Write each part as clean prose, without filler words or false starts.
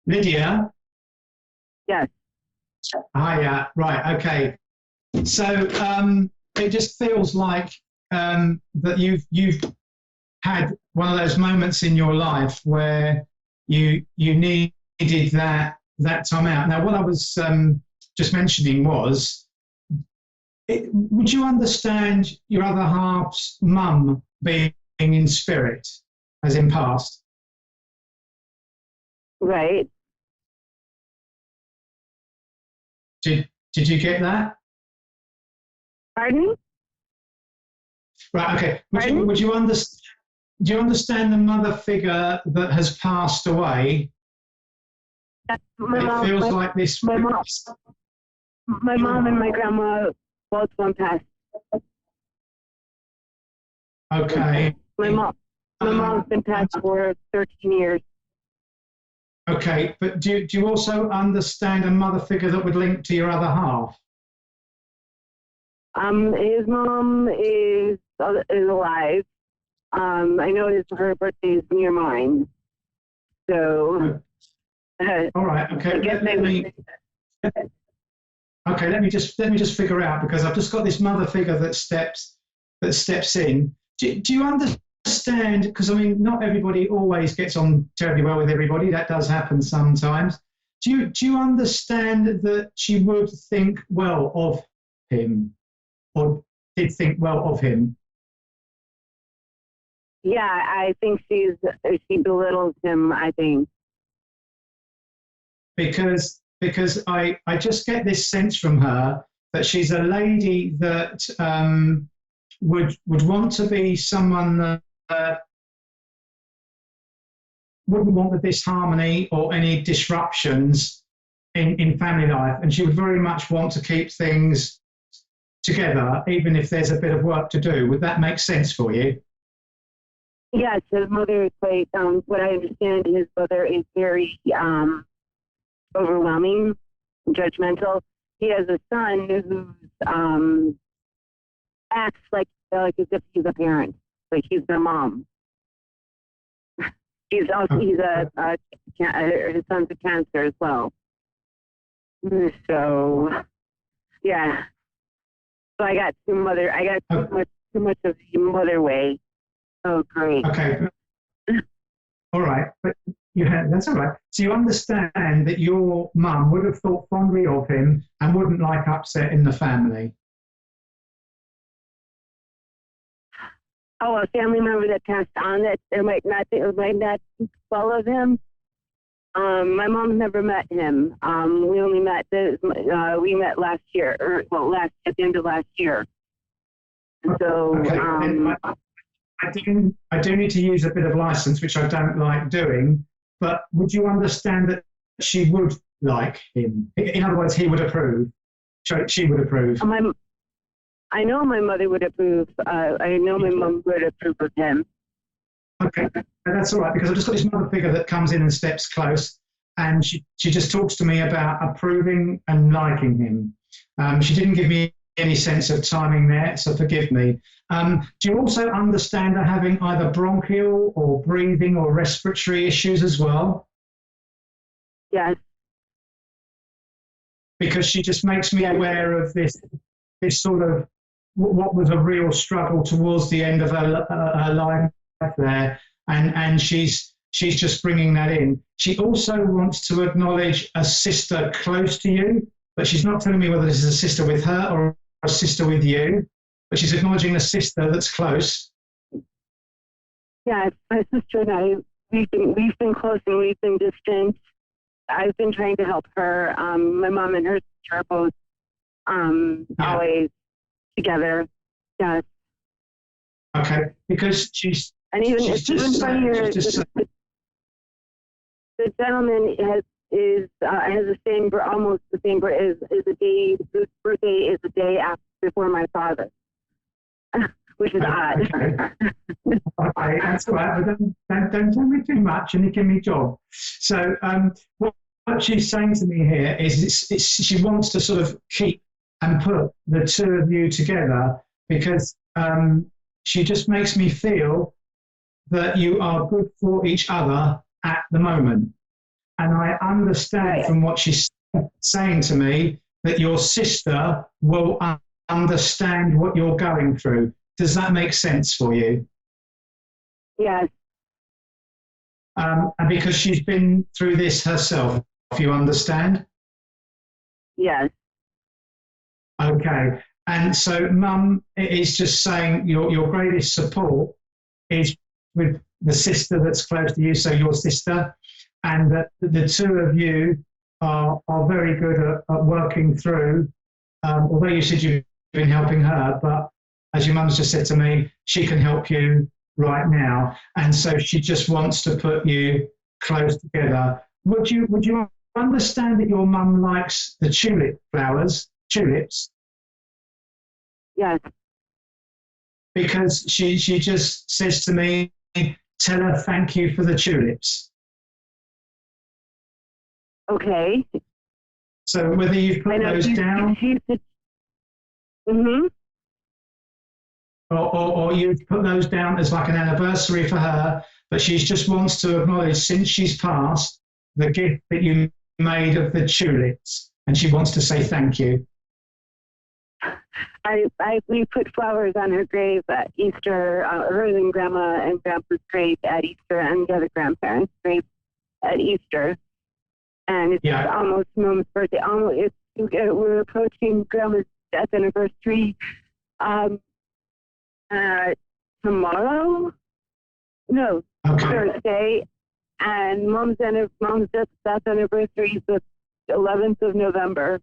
Lydia, Yes. hi, right, okay. So it just feels like that you've had one of those moments in your life where you needed that time out. Now, what I was just mentioning was, would you understand your other half's mum being in spirit, as in past? Right. Did you get that? Pardon? Right. Okay. Pardon? Would you understand? Do you understand the mother figure that has passed away? That's my It mom. feels like this. My mom and my grandma both went past. Okay. My mom's been passed for 13 years. Okay, but do you also understand a mother figure that would link to your other half? His mom is alive. I know her birthday is near mine. So. All right. Okay. I guess Let me just figure out, because I've just got this mother figure that steps in. Do you understand? Because I mean, not everybody always gets on terribly well with everybody. That does happen sometimes. Do you understand that she would think well of him, or did think well of him? Yeah, I think she belittles him, I think. Because I just get this sense from her that she's a lady that would want to be someone that wouldn't want the disharmony or any disruptions in family life, and she would very much want to keep things together, even if there's a bit of work to do. Would that make sense for you? Yes, his mother is quite, what I understand, his mother is very overwhelming, judgmental. He has a son who acts like as if he's a parent, like he's their mom. His son's a cancer as well. So, yeah. So I got too much of the mother way. Oh, great. Okay. All right. But that's all right. So you understand that your mum would have thought fondly of him and wouldn't like upset in the family. Oh, a family member that passed on, that it might not think well of him. My mom never met him. We only met we met last year, at the end of last year. And so, okay. I do need to use a bit of license, which I don't like doing. But would you understand that she would like him? In other words, he would approve. She would approve. I know my mother would approve. I know my mom would approve of him. Okay, that's all right, because I've just got this mother figure that comes in and steps close, and she just talks to me about approving and liking him. She didn't give me any sense of timing there, so forgive me. Do you also understand her having either bronchial or breathing or respiratory issues as well? Yes. Because she just makes me aware of this sort of what was a real struggle towards the end of her life there, and she's just bringing that in. She also wants to acknowledge a sister close to you, but she's not telling me whether this is a sister with her or a sister with you, but she's acknowledging a sister that's close. Yeah, my sister and I, we've been close and we've been distant. I've been trying to help her. My mom and her sister are both always together. Yes. Okay, because she's. And even it's even funnier. The gentleman has the same, almost the same, is a day. His birthday is the day before my father, which is odd. Okay. Okay, that's all right. But don't tell me too much, and you give me a job. So what she's saying to me here is she wants to sort of keep and put the two of you together, because she just makes me feel that you are good for each other at the moment. And I understand from what she's saying to me that your sister will understand what you're going through. Does that make sense for you? Yes. And because she's been through this herself, if you understand? Yes. Okay. And so Mum is just saying your greatest support is with the sister that's close to you, so your sister, and that the two of you are very good at working through, although you said you've been helping her, but as your mum's just said to me, she can help you right now. And so she just wants to put you close together. Would you understand that your mum likes the tulips? Yes. Because she just says to me, tell her thank you for the tulips. Okay. So whether you've put those down or you've put those down as like an anniversary for her, but she just wants to acknowledge since she's passed the gift that you made of the tulips, and she wants to say thank you. We put flowers on her grave at Easter, hers and Grandma and Grandpa's grave at Easter, and the other grandparents' grave at Easter. And it's almost Mom's birthday. We're approaching Grandma's death anniversary tomorrow. No, Thursday. And Mom's death anniversary is the 11th of November.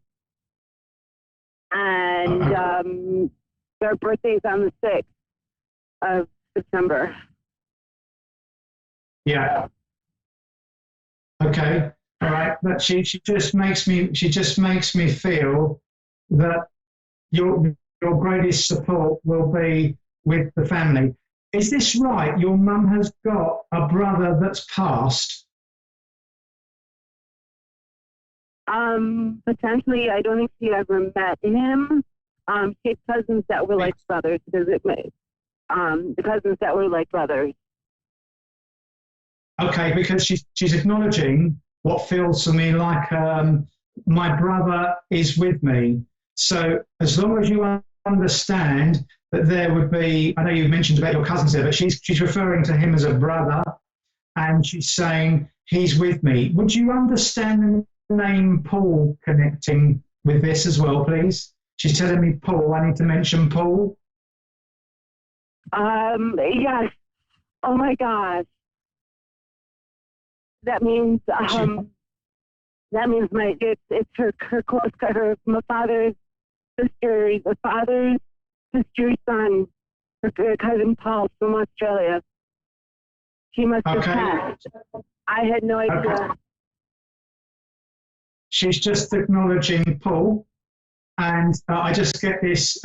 And their birthday's on the 6th of September. Yeah. Okay. All right. But she just makes me feel that your greatest support will be with the family. Is this right? Your mum has got a brother that's passed. Potentially, I don't think she ever met him. She had cousins that were like brothers, because the cousins that were like brothers. Okay, because she's acknowledging what feels to me like my brother is with me. So as long as you understand that there would be, I know you mentioned about your cousins there, but she's referring to him as a brother, and she's saying he's with me. Would you understand the name Paul connecting with this as well, please? She's telling me Paul. I need to mention Paul. Yes. Oh my gosh. That means it's her close my father's sister, the father's sister's son, her cousin Paul from Australia. She must have passed. I had no idea. Okay. She's just acknowledging Paul, and I just get this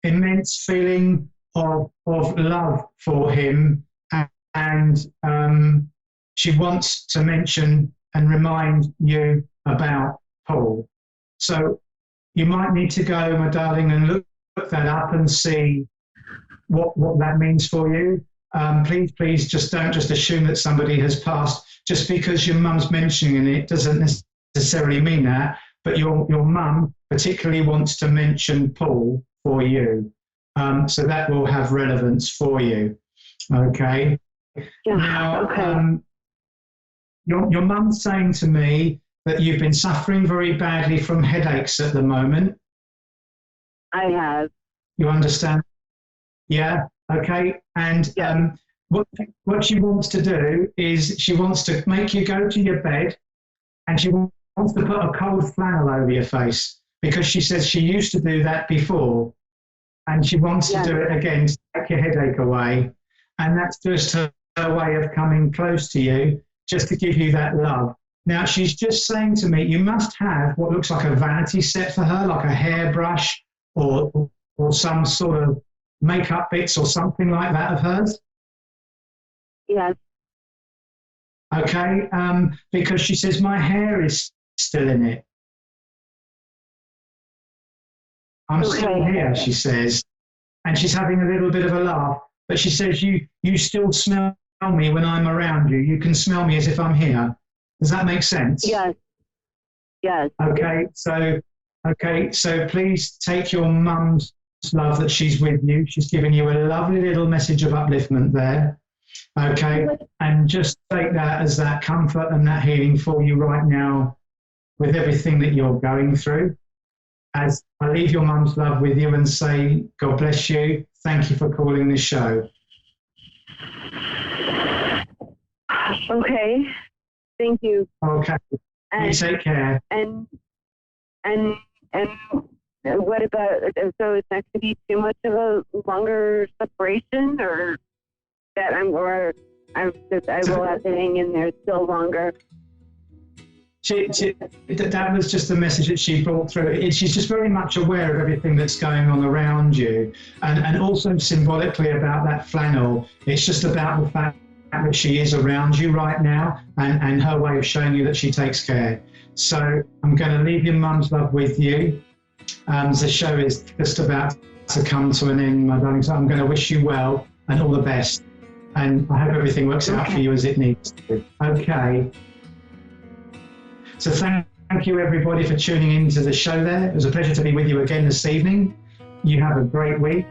immense feeling of love for him, and she wants to mention and remind you about Paul. So you might need to go, my darling, and look that up and see what that means for you. Please just don't just assume that somebody has passed. Just because your mum's mentioning it doesn't necessarily mean that, but your mum particularly wants to mention Paul for you. So that will have relevance for you. Okay. Yeah, now, okay. Your mum's saying to me that you've been suffering very badly from headaches at the moment. I have. You understand? Yeah. Okay. And what she wants to do is she wants to make you go to your bed, and she wants to put a cold flannel over your face, because she says she used to do that before, and she wants to do it again to take your headache away. And that's just her way of coming close to you, just to give you that love. Now, she's just saying to me, you must have what looks like a vanity set for her, like a hairbrush or some sort of makeup bits or something like that of hers. Yes. Okay, because she says, my hair is still in it. I'm still here, she says. And she's having a little bit of a laugh. But she says, you still smell me when I'm around you. You can smell me as if I'm here. Does that make sense? Yes. Yes. Okay, so please take your mum's love that she's with you. She's giving you a lovely little message of upliftment there. Okay, and just take that as that comfort and that healing for you right now with everything that you're going through. As I leave your mum's love with you and say, God bless you. Thank you for calling this show. Okay. Thank you. Okay. You take care. And what about, so is that going to be too much of a longer separation, or that I will have to hang in there still longer? That was just the message that she brought through. She's just very much aware of everything that's going on around you, and also symbolically about that flannel. It's just about the fact that she is around you right now, and her way of showing you that she takes care. So I'm going to leave your mum's love with you. The show is just about to come to an end, my darling. So I'm going to wish you well and all the best. And I hope everything works out for you as it needs to. Okay. So thank you, everybody, for tuning in to the show there. It was a pleasure to be with you again this evening. You have a great week.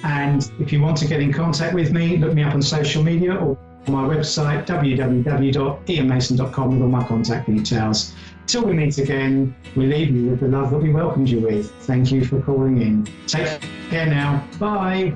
And if you want to get in contact with me, look me up on social media or on my website, www.ianmason.com, with all my contact details. Till we meet again, we leave you with the love that we welcomed you with. Thank you for calling in. Take care now. Bye.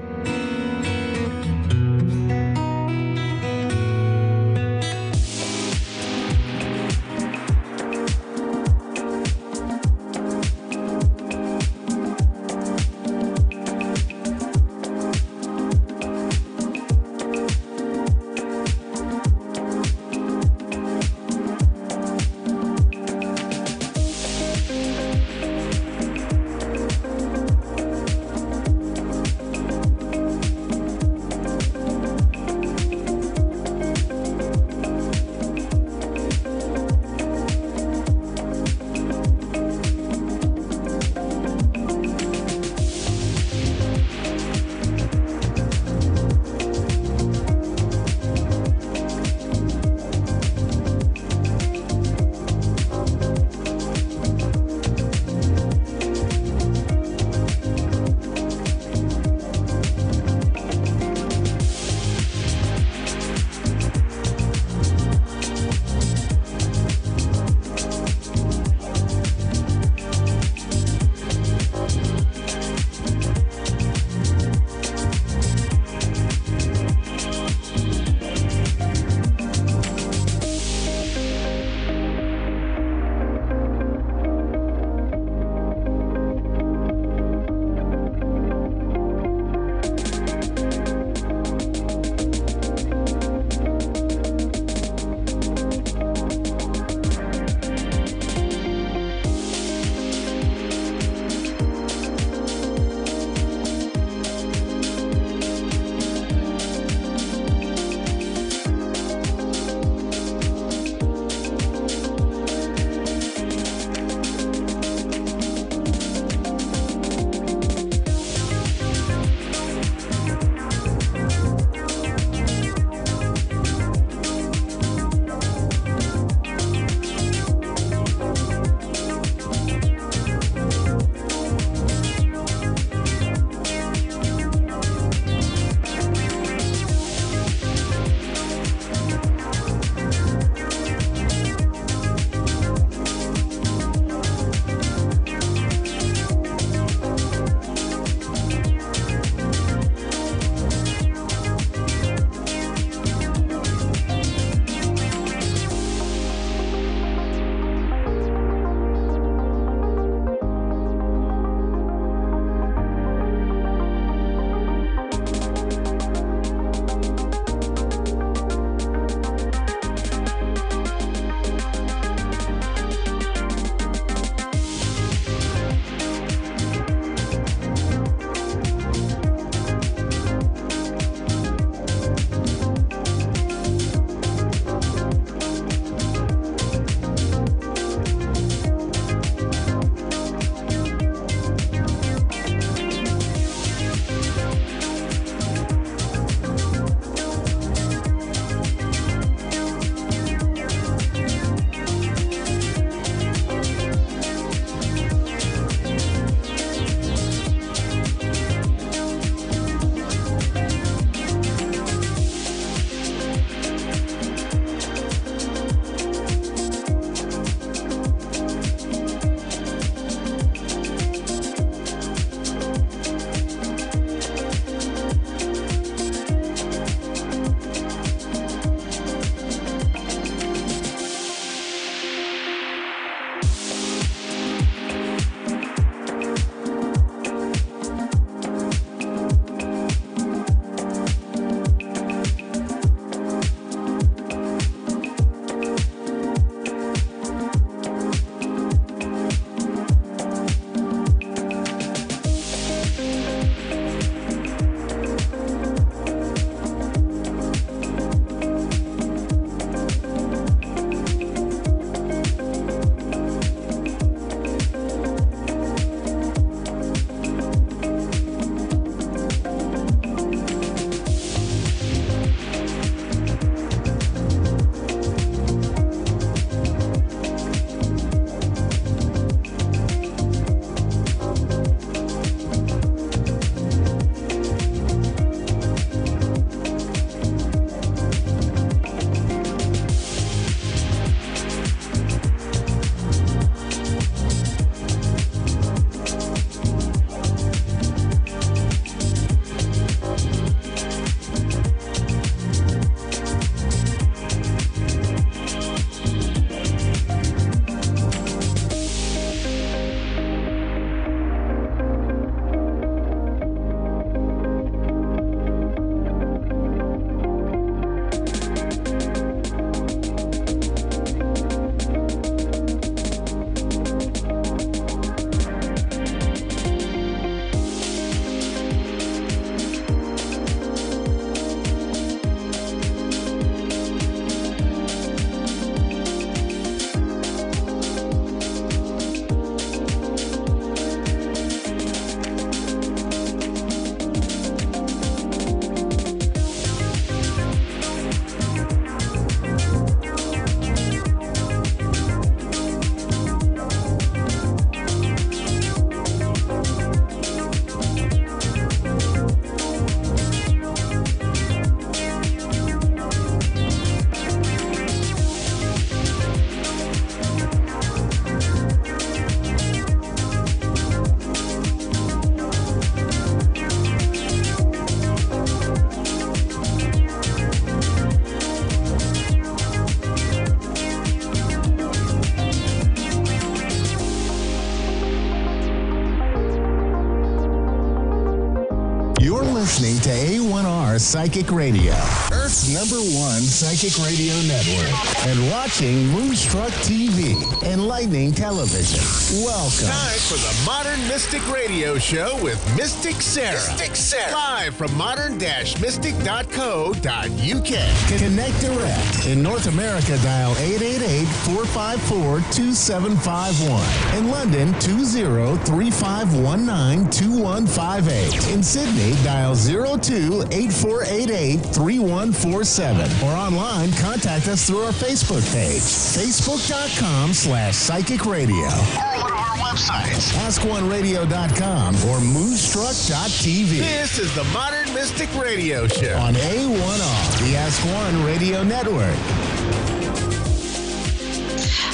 listening to A1R Psychic Radio, Earth's #1 psychic radio network, and watching Moonstruck TV, enlightening television. Welcome. Time for the Modern Mystic Radio Show with Mystic Sarah. Mystic Sarah. Live from modern-mystic.co.uk. Connect direct. In North America, dial 888-454-2751. In London, 20-3519-2158. In Sydney, dial 02-8488-3147. Or online, contact us through our Facebook page, facebook.com/psychic radio. Or one of our websites, askoneradio.com or moonstruck.tv. This is the Modern Mystic Radio Show On A1R, the Ask One Radio Network.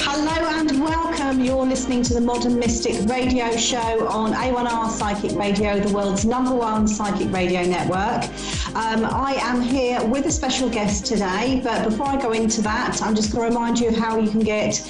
Hello and welcome. You're listening to the Modern Mystic Radio Show on A1R Psychic Radio, the world's #1 psychic radio network. I am here with a special guest today, but before I go into that, I'm just going to remind you of how you can get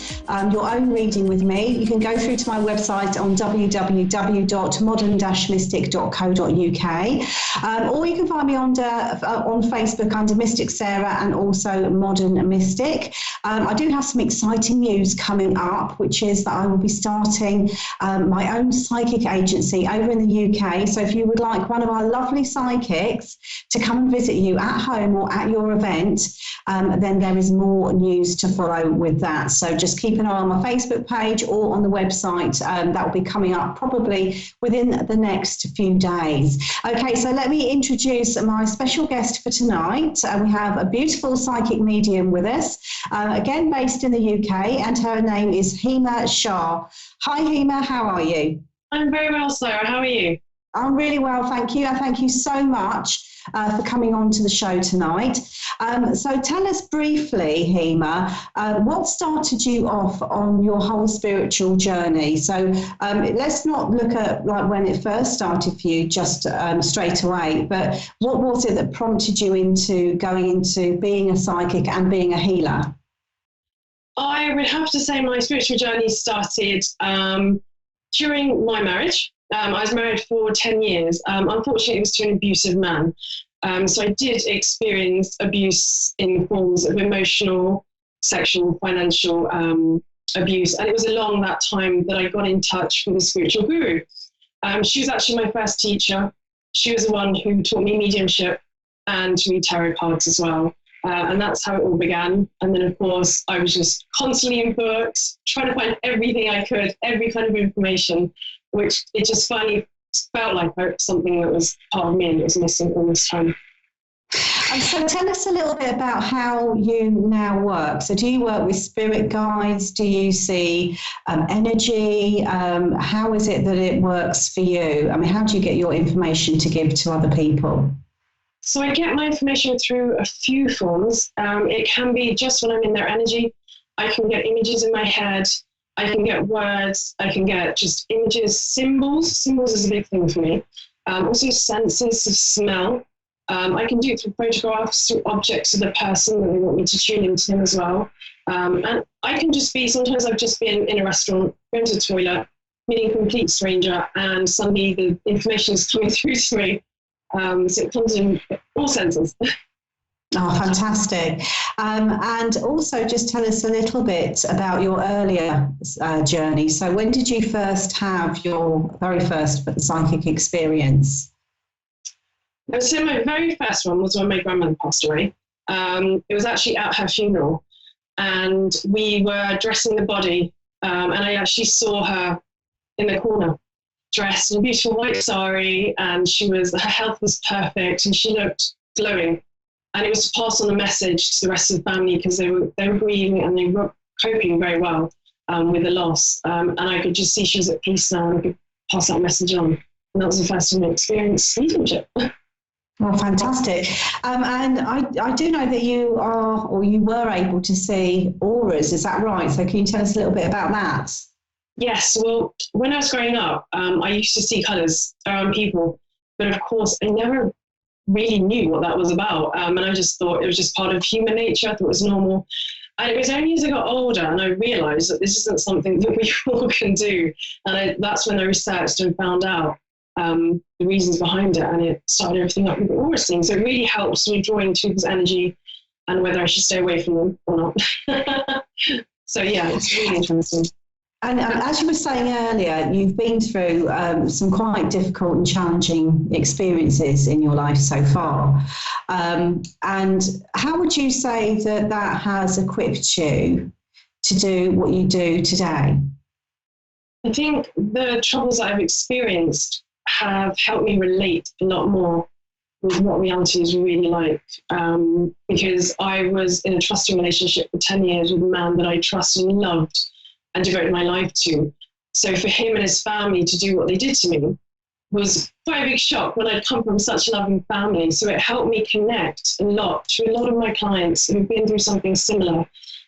your own reading with me. You can go through to my website on www.modern-mystic.co.uk, or you can find me on Facebook under Mystic Sarah and also Modern Mystic. I do have some exciting news coming up, which is that I will be starting my own psychic agency over in the UK. So if you would like one of our lovely psychics to come and visit you at home or at your event, then there is more news to follow with that. So just keep an eye on my Facebook page or on the website. That will be coming up probably within the next few days. Okay, so let me introduce my special guest for tonight. We have a beautiful psychic medium with us, again based in the UK, and her name is Hema Shah. Hi Hema, how are you? I'm very well, Sarah. How are you? I'm really well, thank you. Thank you so much for coming on to the show tonight. So tell us briefly, Hema, what started you off on your whole spiritual journey? So let's not look at like when it first started for you just straight away, but what was it that prompted you into going into being a psychic and being a healer? I would have to say my spiritual journey started during my marriage. I was married for 10 years. Unfortunately, it was to an abusive man. So I did experience abuse in forms of emotional, sexual, financial abuse. And it was along that time that I got in touch with a spiritual guru. She was actually my first teacher. She was the one who taught me mediumship and to read tarot cards as well. And that's how it all began. And then, of course, I was just constantly in books, trying to find everything I could, every kind of information, which it just finally felt like something that was part of me and it was missing all this time. And so tell us a little bit about how you now work. So do you work with spirit guides? Do you see energy? How is it that it works for you? I mean, how do you get your information to give to other people? So I get my information through a few forms. It can be just when I'm in their energy. I can get images in my head. I can get words. I can get just images, symbols. Symbols is a big thing for me. Also senses of smell. I can do it through photographs, through objects of the person that they want me to tune into them as well. And I can just be, sometimes I've just been in a restaurant, going to the toilet, meeting a complete stranger, and suddenly the information is coming through to me. So it comes in all senses. Oh, fantastic. And also just tell us a little bit about your earlier journey. So when did you first have your very first psychic experience? So my very first one was when my grandmother passed away. It was actually at her funeral, and we were dressing the body, and I actually saw her in the corner, dressed in a beautiful white sari, and her health was perfect, and she looked glowing. And it was to pass on a message to the rest of the family because they were grieving and they were coping very well with the loss. And I could just see she was at peace now, and I could pass that message on. And that was the first time I experienced mediumship. Well, fantastic. And I do know that you are, or you were able to see auras. Is that right? So can you tell us a little bit about that? Yes. Well, when I was growing up, I used to see colours around people. But of course, I never really knew what that was about. And I just thought it was just part of human nature. I thought it was normal. And it was only as I got older and I realised that this isn't something that we all can do. And that's when I researched and found out the reasons behind it, and it started everything up with Aurusting. So it really helps me draw into people's energy and whether I should stay away from them or not. So yeah, it's really interesting. And as you were saying earlier, you've been through some quite difficult and challenging experiences in your life so far. And how would you say that has equipped you to do what you do today? I think the troubles that I've experienced have helped me relate a lot more with what reality is really like. Because I was in a trusting relationship for 10 years with a man that I trusted and loved and devoted my life to. So for him and his family to do what they did to me was quite a big shock when I'd come from such a loving family. So it helped me connect a lot to a lot of my clients who've been through something similar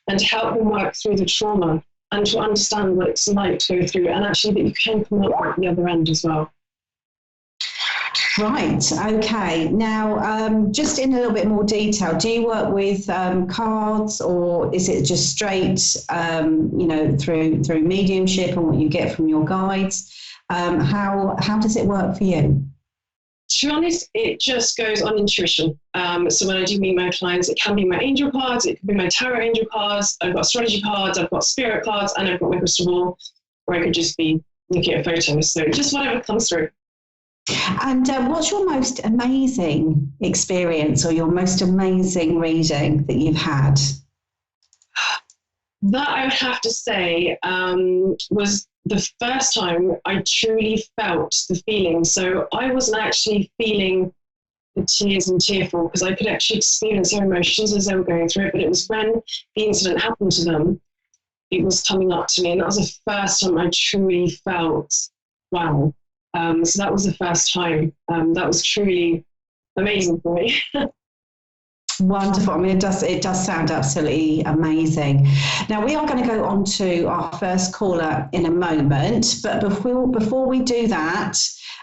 and to help them work through the trauma and to understand what it's like to go through, and actually that you can come out at the other end as well. Right, okay. Now, just in a little bit more detail, do you work with cards, or is it just straight, through mediumship and what you get from your guides? How does it work for you? To be honest, it just goes on intuition. So when I do meet my clients, it can be my angel cards, it can be my tarot angel cards, I've got astrology cards, I've got spirit cards, and I've got my crystal ball, or I could just be looking at photos. So just whatever comes through. And what's your most amazing experience or your most amazing reading that you've had? That I would have to say was the first time I truly felt the feeling. So I wasn't actually feeling the tears and tearful because I could actually experience their emotions as they were going through it. But it was when the incident happened to them, it was coming up to me. And that was the first time I truly felt, wow. So that was the first time. That was truly amazing for me. Wonderful. I mean, it does sound absolutely amazing. Now, we are going to go on to our first caller in a moment, but before we do that,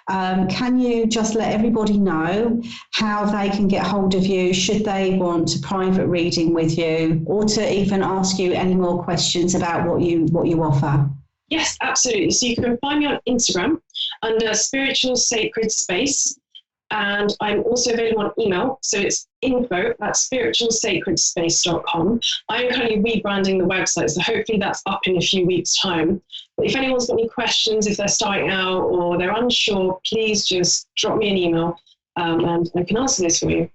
can you just let everybody know how they can get hold of you should they want a private reading with you, or to even ask you any more questions about what you offer? Yes, absolutely. So you can find me on Instagram under Spiritual Sacred Space. And I'm also available on email. So it's info@spiritualsacredspace.com. I'm currently rebranding the website, so hopefully that's up in a few weeks' time. But if anyone's got any questions, if they're starting out or they're unsure, please just drop me an email and I can answer this for you.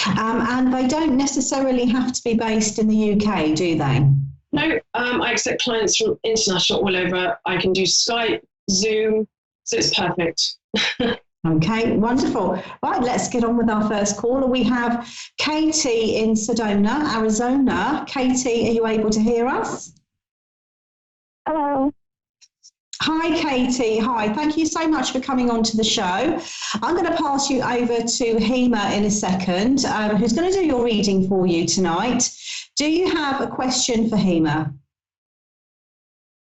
And they don't necessarily have to be based in the UK, do they? No, I accept clients from international all over. I can do Skype, Zoom, so it's perfect. Okay, wonderful. Right, let's get on with our first caller. We have Katie in Sedona, Arizona. Katie, are you able to hear us? Hello. Hi, Katie. Hi, thank you so much for coming on to the show. I'm going to pass you over to Hema in a second, who's going to do your reading for you tonight. Do you have a question for Hema?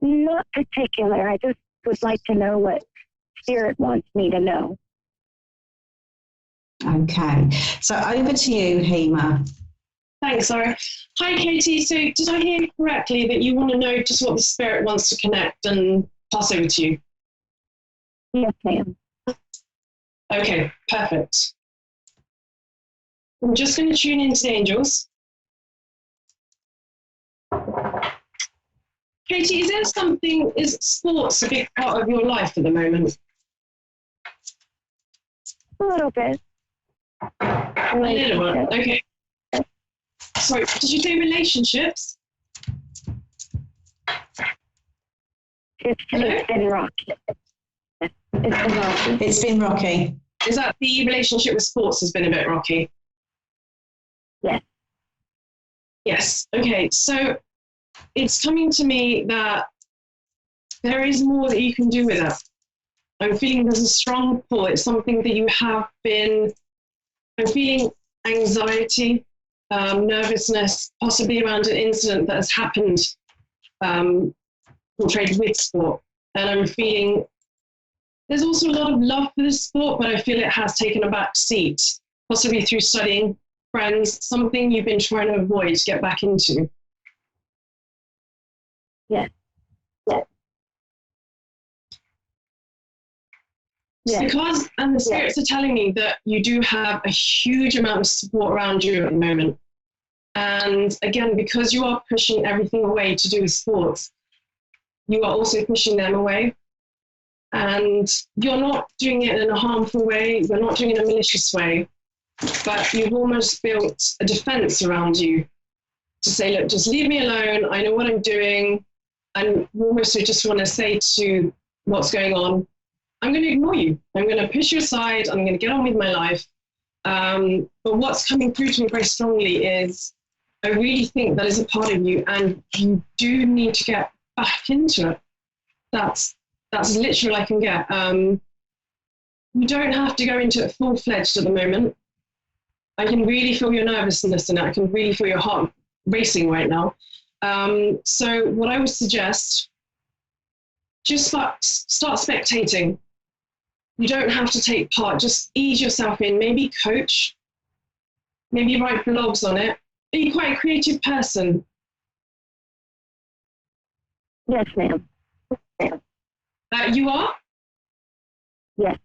Not particular. I just would like to know what Spirit wants me to know. Okay, so over to you, Hema. Thanks, Sarah. Hi, Katie. So did I hear correctly that you want to know just what the Spirit wants to connect and pass over to you? Yes, ma'am. Okay, perfect. I'm just going to tune into the angels. Katie, is sports a big part of your life at the moment? A little bit. A little bit, okay. Sorry, did you say relationships? It's been rocky. It's been rocky. Is that the relationship with sports has been a bit rocky? Yes. Yes, okay. So it's coming to me that there is more that you can do with it. I'm feeling there's a strong pull. It's something that you have been, I'm feeling anxiety, nervousness, possibly around an incident that has happened portrayed with sport. And I'm feeling there's also a lot of love for this sport, but I feel it has taken a back seat, possibly through studying, friends, something you've been trying to avoid to get back into. Yes. Yes. Yes. Because, and the spirits are telling me that you do have a huge amount of support around you at the moment. And again, because you are pushing everything away to do with sports, you are also pushing them away. And you're not doing it in a harmful way, you're not doing it in a malicious way, but you've almost built a defense around you to say, look, just leave me alone, I know what I'm doing. And you also just want to say to what's going on, I'm going to ignore you. I'm going to push you aside. I'm going to get on with my life. But what's coming through to me very strongly is I really think that is a part of you, and you do need to get back into it. That's literally all I can get. You don't have to go into it full-fledged at the moment. I can really feel your nervousness and I can really feel your heart racing right now. So what I would suggest, just start spectating. You don't have to take part, just ease yourself in, maybe coach, maybe write blogs on it. Are you quite a creative person? Yes, ma'am. You are? Yes.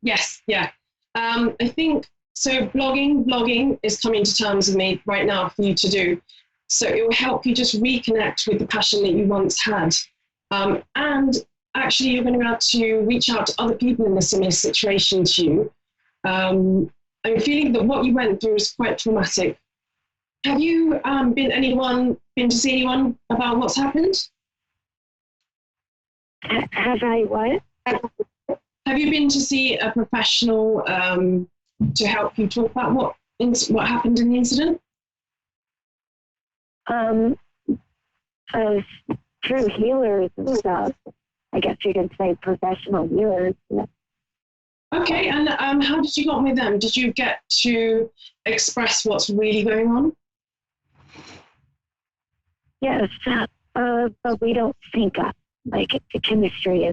Yes, yeah. I think, so blogging is coming to terms with me right now for you to do. So it will help you just reconnect with the passion that you once had. And actually you're going to be able to reach out to other people in a similar situation to you. I'm feeling that what you went through is quite traumatic. Have you been to see anyone about what's happened? Have I what? Have you been to see a professional to help you talk about what happened in the incident? True healers and stuff. I guess you can say professional healers. Yeah. Okay, and how did you get on with them? Did you get to express what's really going on? Yes, but we don't sync up. Like the chemistry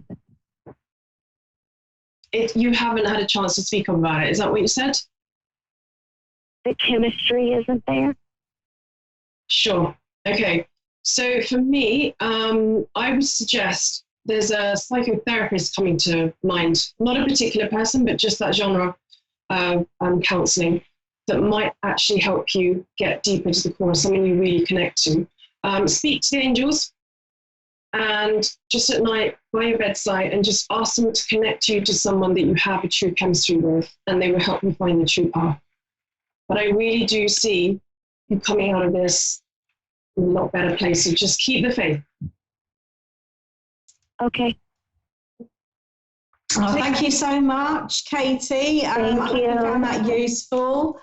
isn't. You haven't had a chance to speak about it, is that what you said? The chemistry isn't there. Sure. Okay. So for me, I would suggest there's a psychotherapist coming to mind, not a particular person, but just that genre of counseling that might actually help you get deeper to the core, someone you really connect to. Speak to the angels and just at night by your bedside and just ask them to connect you to someone that you have a true chemistry with, and they will help you find the true path. But I really do see you coming out of this in a lot better place. So just keep the faith. Okay. Oh, thank you so much, Katie. I hope you found that useful.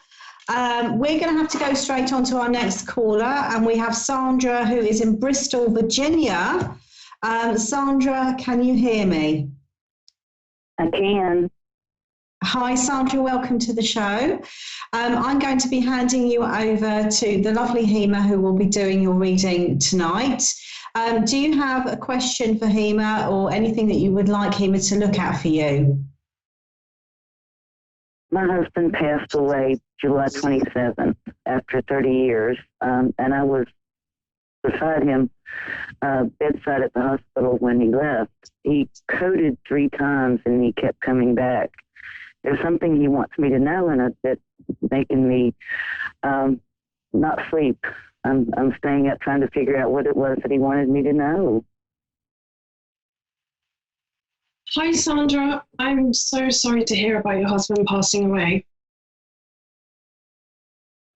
We're going to have to go straight on to our next caller, and we have Sandra, who is in Bristol, Virginia. Sandra, can you hear me? I can. Hi, Sandra, welcome to the show. I'm going to be handing you over to the lovely Hema, who will be doing your reading tonight. Do you have a question for Hema or anything that you would like Hema to look at for you? My husband passed away July 27th after 30 years, and I was beside him, bedside at the hospital when he left. He coded 3 times and he kept coming back. There's something he wants me to know, and that's making me not sleep. I'm staying up trying to figure out what it was that he wanted me to know. Hi, Sandra. I'm so sorry to hear about your husband passing away.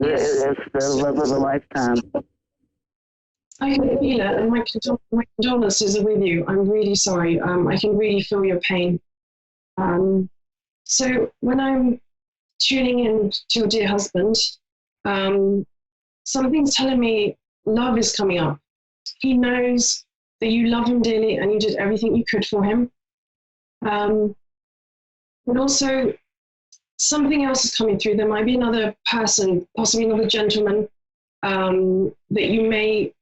It's the love of a lifetime. I can feel it, and my condolences are with you. I'm really sorry. I can really feel your pain. So when I'm tuning in to your dear husband, something's telling me love is coming up. He knows that you love him dearly and you did everything you could for him. But also something else is coming through. There might be another person, possibly another gentleman, that you may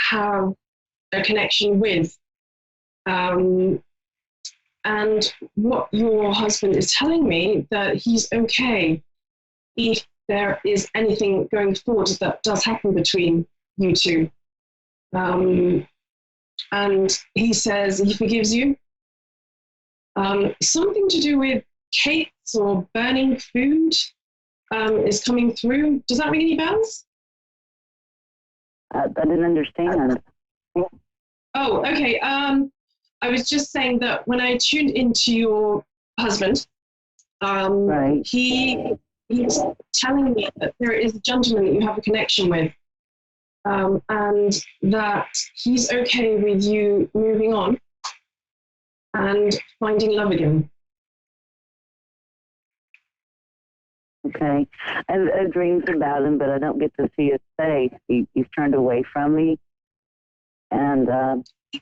have a connection with. And what your husband is telling me, that he's okay if there is anything going forward that does happen between you two. And he says he forgives you. Something to do with cakes or burning food is coming through. Does that ring any bells? I didn't understand. Oh, okay. I was just saying that when I tuned into your husband, Right. he was telling me that there is a gentleman that you have a connection with, and that he's okay with you moving on and finding love again. Okay. I have dreams about him, but I don't get to see his face. He's turned away from me. And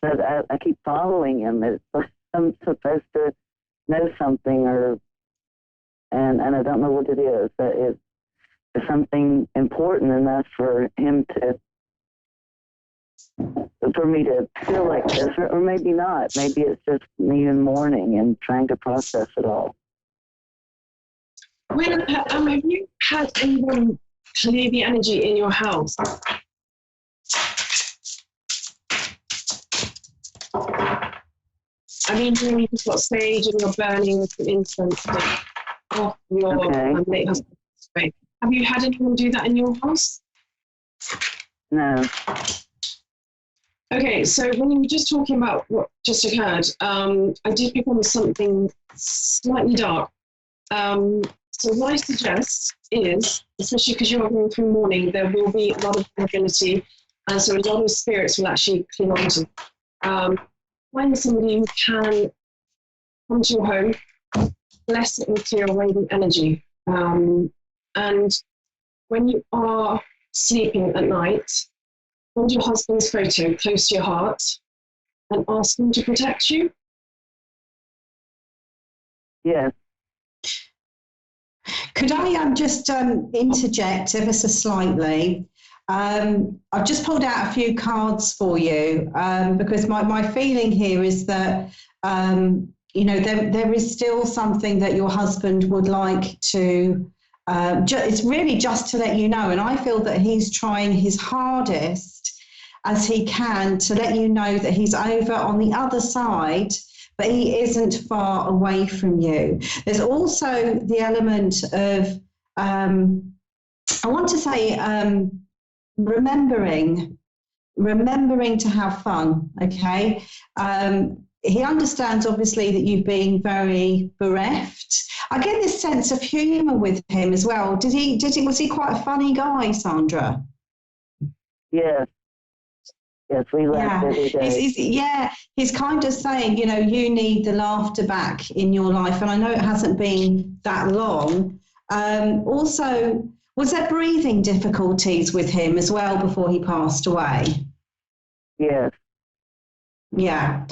but I keep following him. It's like I'm supposed to know something, and I don't know what it is. It's something important enough for me to feel like this, or maybe not. Maybe it's just me in mourning and trying to process it all. Have you had anyone clear the energy in your house? I mean, you've got sage and you're burning some incense off your late husband's grave. Have you had anyone do that in your house? No. Okay, so when you were just talking about what just occurred, I did pick on something slightly dark. So what I suggest is, especially because you're going through mourning, there will be a lot of vulnerability, and so a lot of spirits will actually cling on to. Find somebody who can come to your home, bless it and clear away the energy. And when you are sleeping at night, hold your husband's photo close to your heart and ask him to protect you. Yes. Could I just interject ever so slightly? I've just pulled out a few cards for you because my feeling here is that, there is still something that your husband would like to, it's really just to let you know. And I feel that he's trying his hardest as he can to let you know that he's over on the other side, but he isn't far away from you. There's also the element of, I want to say, remembering to have fun. Okay. He understands obviously that you've been very bereft. I get this sense of humor with him as well. Was he quite a funny guy, Sandra? Yes, we laugh every day. He's kind of saying, you need the laughter back in your life. And I know it hasn't been that long. Also, was there breathing difficulties with him as well before he passed away? Yes. Yeah.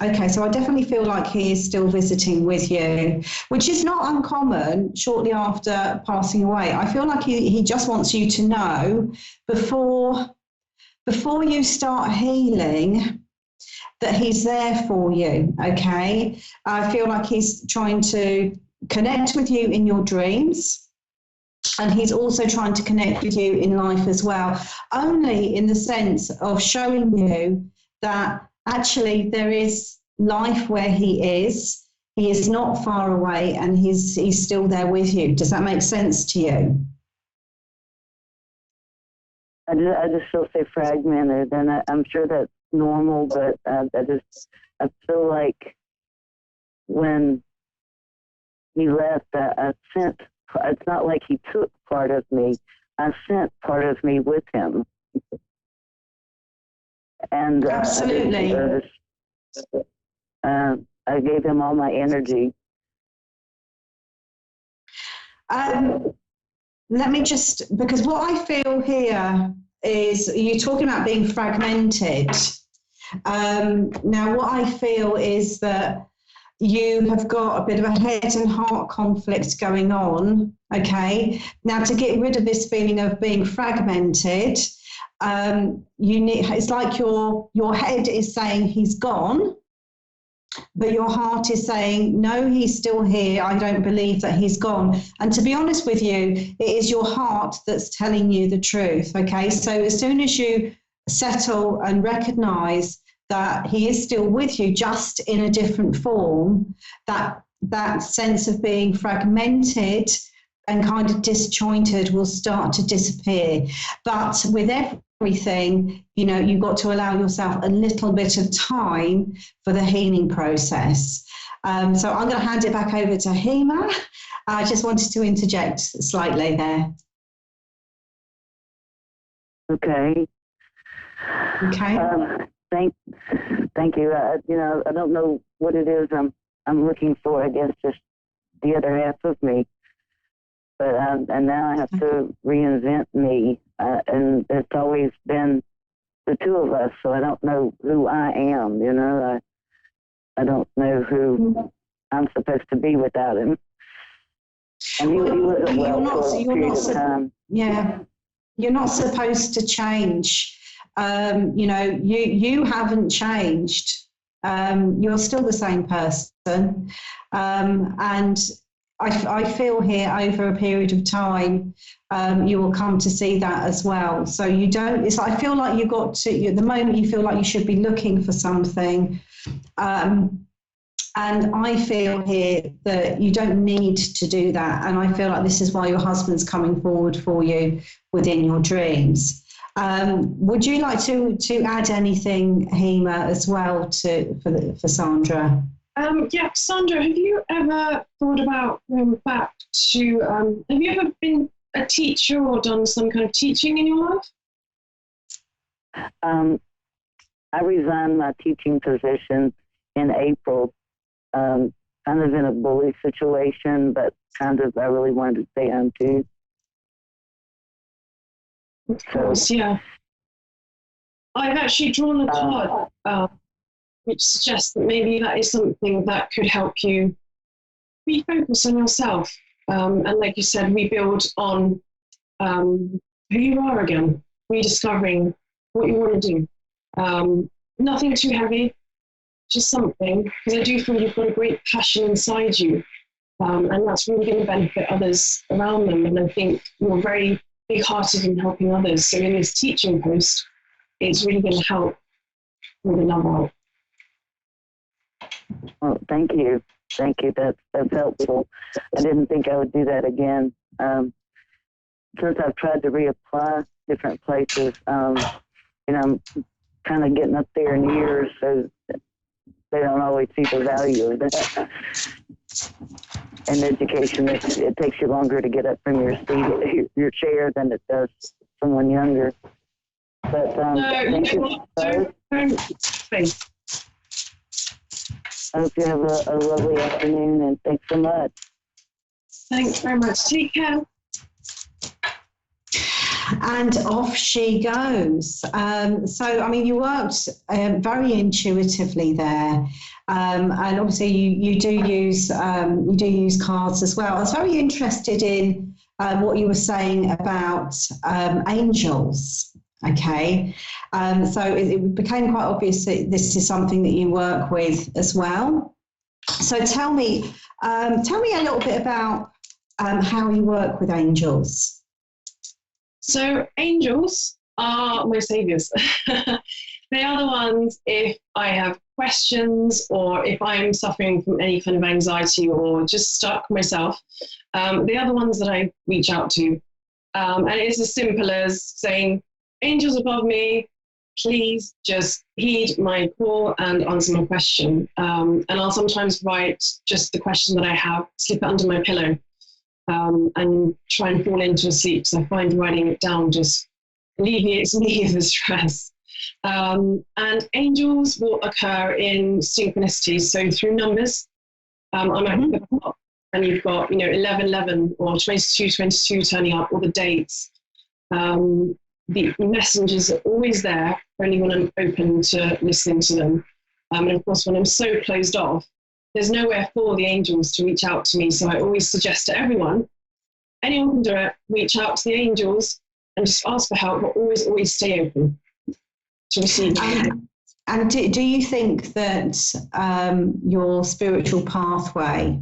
Okay, so I definitely feel like he is still visiting with you, which is not uncommon shortly after passing away. I feel like he just wants you to know before you start healing that he's there for you, okay? I feel like he's trying to connect with you in your dreams. And he's also trying to connect with you in life as well, only in the sense of showing you that actually there is life where he is. He is not far away and he's still there with you. Does that make sense to you? I just feel so fragmented, and I'm sure that's normal, but I feel like when he left, I sent. It's not like he took part of me. I sent part of me with him. And absolutely. I gave him all my energy. Let me just, because what I feel here is you're talking about being fragmented. Now, what I feel is that you have got a bit of a head and heart conflict going on, okay? Now, to get rid of this feeling of being fragmented, it's like your head is saying he's gone, but your heart is saying, no, he's still here. I don't believe that he's gone. And to be honest with you, it is your heart that's telling you the truth, okay? So as soon as you settle and recognize that he is still with you, just in a different form, that sense of being fragmented and kind of disjointed will start to disappear. But with everything, you've got to allow yourself a little bit of time for the healing process. So I'm going to hand it back over to Hema. I just wanted to interject slightly there. Okay. Thank you. I don't know what it is I'm looking for. I guess just the other half of me. But and now I have to reinvent me, and it's always been the two of us. So I don't know who I am. I don't know who I'm supposed to be without him. And he wasn't well for a period of time. Yeah, you're not supposed to change. You haven't changed. You're still the same person, and I feel here over a period of time, you will come to see that as well. So you don't, I feel like you've got to, at the moment you feel like you should be looking for something. And I feel here that you don't need to do that. And I feel like this is why your husband's coming forward for you within your dreams. Would you like to add anything, Hema, as well for Sandra? Yeah, Sandra, have you ever thought about going back to, have you ever been a teacher or done some kind of teaching in your life? I resigned my teaching position in April, kind of in a bully situation, but kind of I really wanted to stay home too. Of course, yeah. I've actually drawn a card which suggests that maybe that is something that could help you refocus on yourself. And like you said, rebuild on who you are again, rediscovering what you want to do. Nothing too heavy, just something, because I do feel you've got a great passion inside you. And that's really going to benefit others around them. And I think you're very big-hearted in helping others. So in this teaching post, it's really going to help with the love out. Well, thank you. That's helpful. I didn't think I would do that again. Since I've tried to reapply different places, I'm kind of getting up there in years, so they don't always see the value of that. In education, it takes you longer to get up from your chair than it does someone younger. But thank you both. I hope you have a lovely afternoon, and thanks so much. Thanks very much. Take care. And off she goes. You worked very intuitively there, and obviously you do use cards as well. I was very interested in what you were saying about angels. Okay, so it became quite obvious that this is something that you work with as well. So tell me a little bit about how you work with angels. So angels are my saviors. They are the ones, if I have questions or if I'm suffering from any kind of anxiety or just stuck myself, they are the ones that I reach out to. And it's as simple as saying, angels above me, please just heed my call and answer my question. And I'll sometimes write just the question that I have, slip it under my pillow. And try and fall into a sleep. So I find writing it down just alleviates me of the stress. And angels will occur in synchronicities. So through numbers, I might pick up and you've got 1111 or 2222 turning up, or the dates. The messengers are always there only when I'm open to listening to them. And of course, when I'm so closed off, there's nowhere for the angels to reach out to me. So I always suggest to anyone can do it, reach out to the angels and just ask for help, but always stay open to receive it. And do you think that your spiritual pathway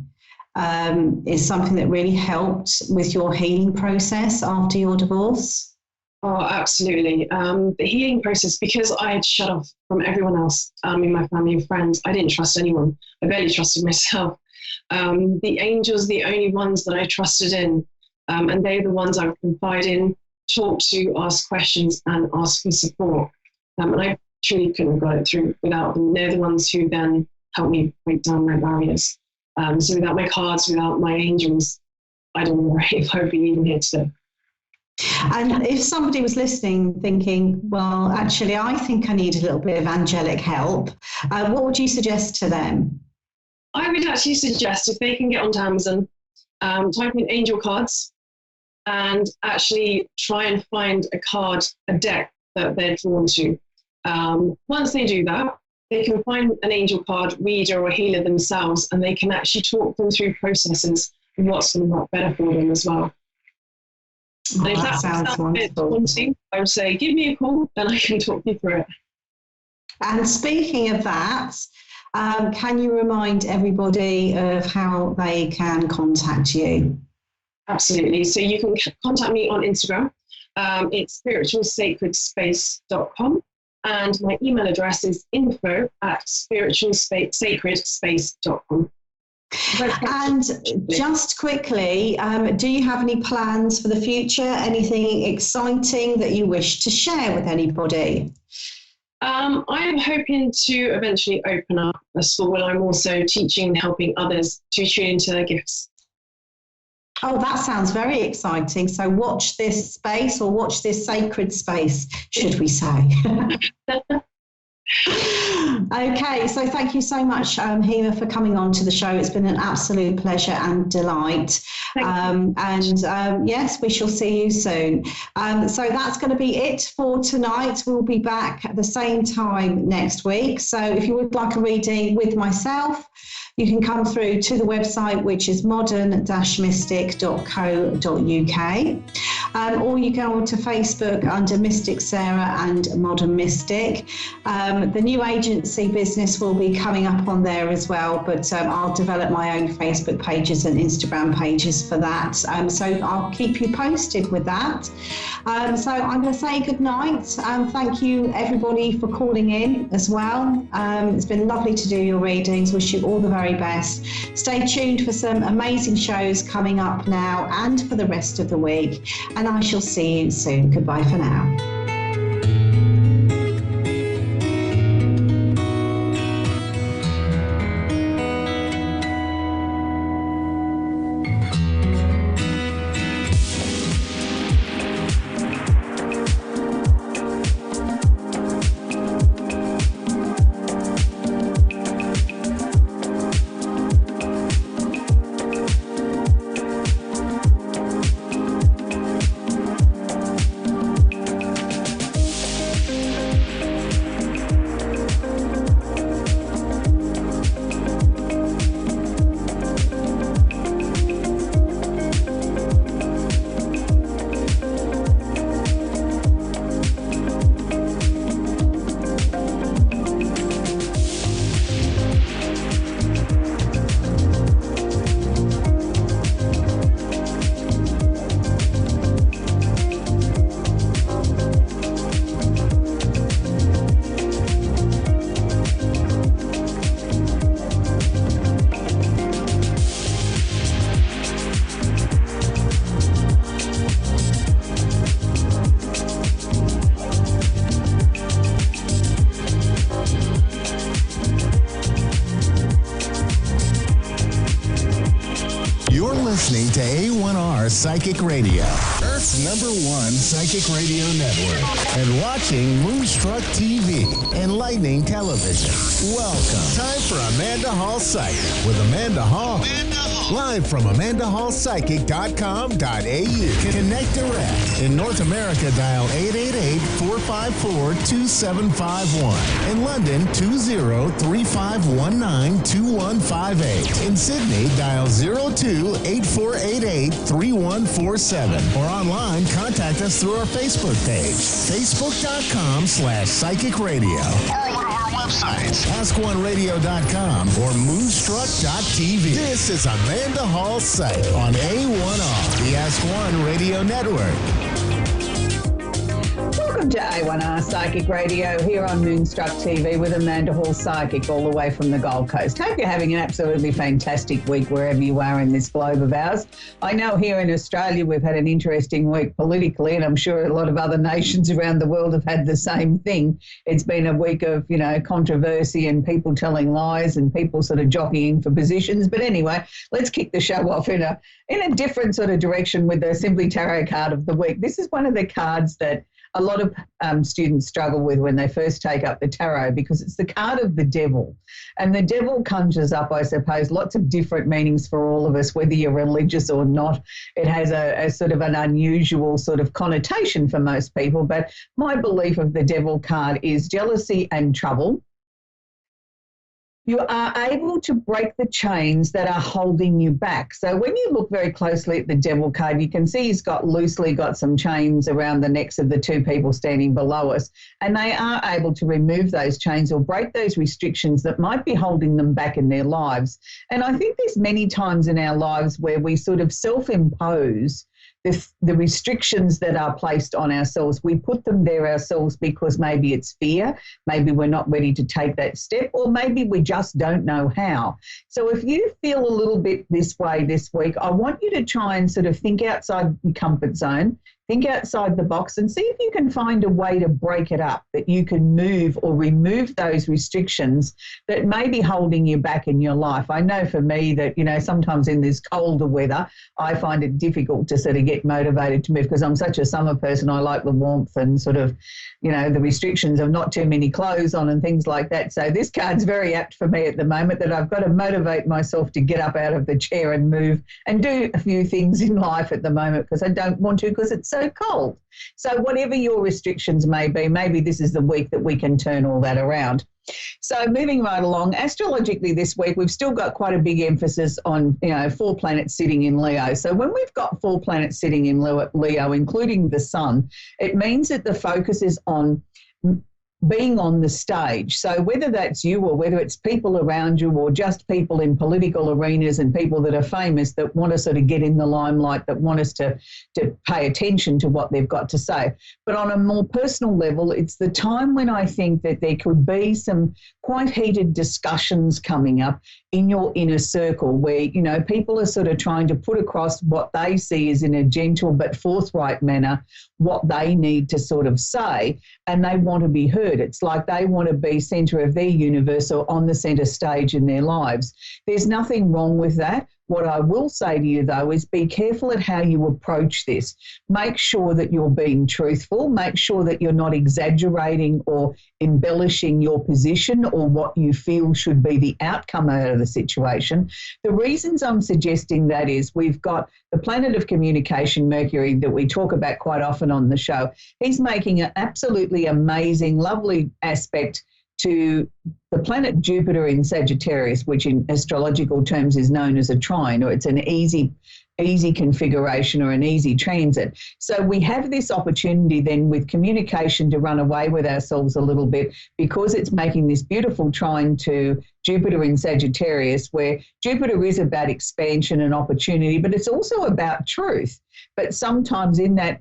is something that really helped with your healing process after your divorce? Oh, absolutely. The healing process, because I had shut off from everyone else in my family and friends, I didn't trust anyone. I barely trusted myself. The angels, the only ones that I trusted in, and they're the ones I would confide in, talk to, ask questions, and ask for support. And I truly couldn't have got it through without them. They're the ones who then helped me break down my barriers. So without my cards, without my angels, I don't know if I would be even here today. And if somebody was listening thinking, well, actually, I think I need a little bit of angelic help, what would you suggest to them? I would actually suggest if they can get onto Amazon, type in angel cards and actually try and find a deck that they're drawn to. Once they do that, they can find an angel card reader or healer themselves, and they can actually talk them through processes and what's going to work better for them as well. And if that sounds wonderful, I would say, give me a call and I can talk you through it. And speaking of that, can you remind everybody of how they can contact you? Absolutely. So you can contact me on Instagram. It's spiritualsacredspace.com. And my email address is info@spiritualsacredspace.com. And just quickly, do you have any plans for the future? Anything exciting that you wish to share with anybody? I am hoping to eventually open up a school where I'm also teaching and helping others to tune into their gifts. Oh, that sounds very exciting. So watch this space, or watch this sacred space, should we say. Okay, so thank you so much, Hema, for coming on to the show. It's been an absolute pleasure and delight. Yes, we shall see you soon. So that's going to be it for tonight. We'll be back at the same time next week. So if you would like a reading with myself, you can come through to the website, which is modern-mystic.co.uk, or you go onto Facebook under Mystic Sarah and Modern Mystic. The new agency business will be coming up on there as well, but I'll develop my own Facebook pages and Instagram pages for that. So I'll keep you posted with that. So I'm going to say good night. Thank you, everybody, for calling in as well. It's been lovely to do your readings. Wish you all the very best. Stay tuned for some amazing shows coming up now and for the rest of the week. And I shall see you soon. Goodbye for now. Listening to A1R Psychic Radio, Earth's #1 psychic radio network, and watching Moonstruck TV, Enlightening Television. Welcome. Time for Amanda Hall Psychic with Amanda Hall. Live from AmandaHallPsychic.com.au. Connect direct. In North America, dial 888-454-2751. In London, 20-3519-2158. In Sydney, dial 02-8488-3147. Or online, contact us through our Facebook page, facebook.com/psychic radio. Or one of our websites, AskOneRadio.com or Moonstruck.tv. This is Amanda Hall Psychic on A1R, the Ask One Radio Network. Welcome to A1R Psychic Radio here on Moonstruck TV with Amanda Hall Psychic all the way from the Gold Coast. Hope you're having an absolutely fantastic week wherever you are in this globe of ours. I know here in Australia we've had an interesting week politically, and I'm sure a lot of other nations around the world have had the same thing. It's been a week of, controversy and people telling lies and people sort of jockeying for positions. But anyway, let's kick the show off in a different sort of direction with the Simply Tarot card of the week. This is one of the cards that a lot of students struggle with when they first take up the tarot, because it's the card of the devil. And the devil conjures up, I suppose, lots of different meanings for all of us, whether you're religious or not. It has a sort of an unusual sort of connotation for most people. But my belief of the devil card is jealousy and trouble. You are able to break the chains that are holding you back. So when you look very closely at the devil card, you can see he's loosely got some chains around the necks of the two people standing below us, and they are able to remove those chains or break those restrictions that might be holding them back in their lives. And I think there's many times in our lives where we sort of self-impose the restrictions that are placed on ourselves. We put them there ourselves because maybe it's fear, maybe we're not ready to take that step, or maybe we just don't know how. So if you feel a little bit this way this week, I want you to try and sort of think outside your comfort zone, think outside the box and see if you can find a way to break it up, that you can move or remove those restrictions that may be holding you back in your life. I know for me that, sometimes in this colder weather, I find it difficult to sort of get motivated to move because I'm such a summer person. I like the warmth and sort of, the restrictions of not too many clothes on and things like that. So this card's very apt for me at the moment, that I've got to motivate myself to get up out of the chair and move and do a few things in life at the moment, because I don't want to, because it's so cold. So whatever your restrictions may be, maybe this is the week that we can turn all that around. So moving right along, astrologically this week, we've still got quite a big emphasis on, 4 planets sitting in Leo. So when we've got 4 planets sitting in Leo, including the sun, it means that the focus is on being on the stage. So whether that's you or whether it's people around you or just people in political arenas and people that are famous that want to sort of get in the limelight, that want us to pay attention to what they've got to say. But on a more personal level, it's the time when I think that there could be some quite heated discussions coming up in your inner circle where, people are sort of trying to put across what they see as in a gentle but forthright manner, what they need to sort of say, and they want to be heard. It's like they want to be centre of their universe or on the centre stage in their lives. There's nothing wrong with that. What I will say to you, though, is be careful at how you approach this. Make sure that you're being truthful. Make sure that you're not exaggerating or embellishing your position or what you feel should be the outcome out of the situation. The reasons I'm suggesting that is we've got the planet of communication, Mercury, that we talk about quite often on the show. He's making an absolutely amazing, lovely aspect to the planet Jupiter in Sagittarius, which in astrological terms is known as a trine, or it's an easy configuration or an easy transit. So we have this opportunity then with communication to run away with ourselves a little bit, because it's making this beautiful trine to Jupiter in Sagittarius, where Jupiter is about expansion and opportunity, but it's also about truth. But sometimes in that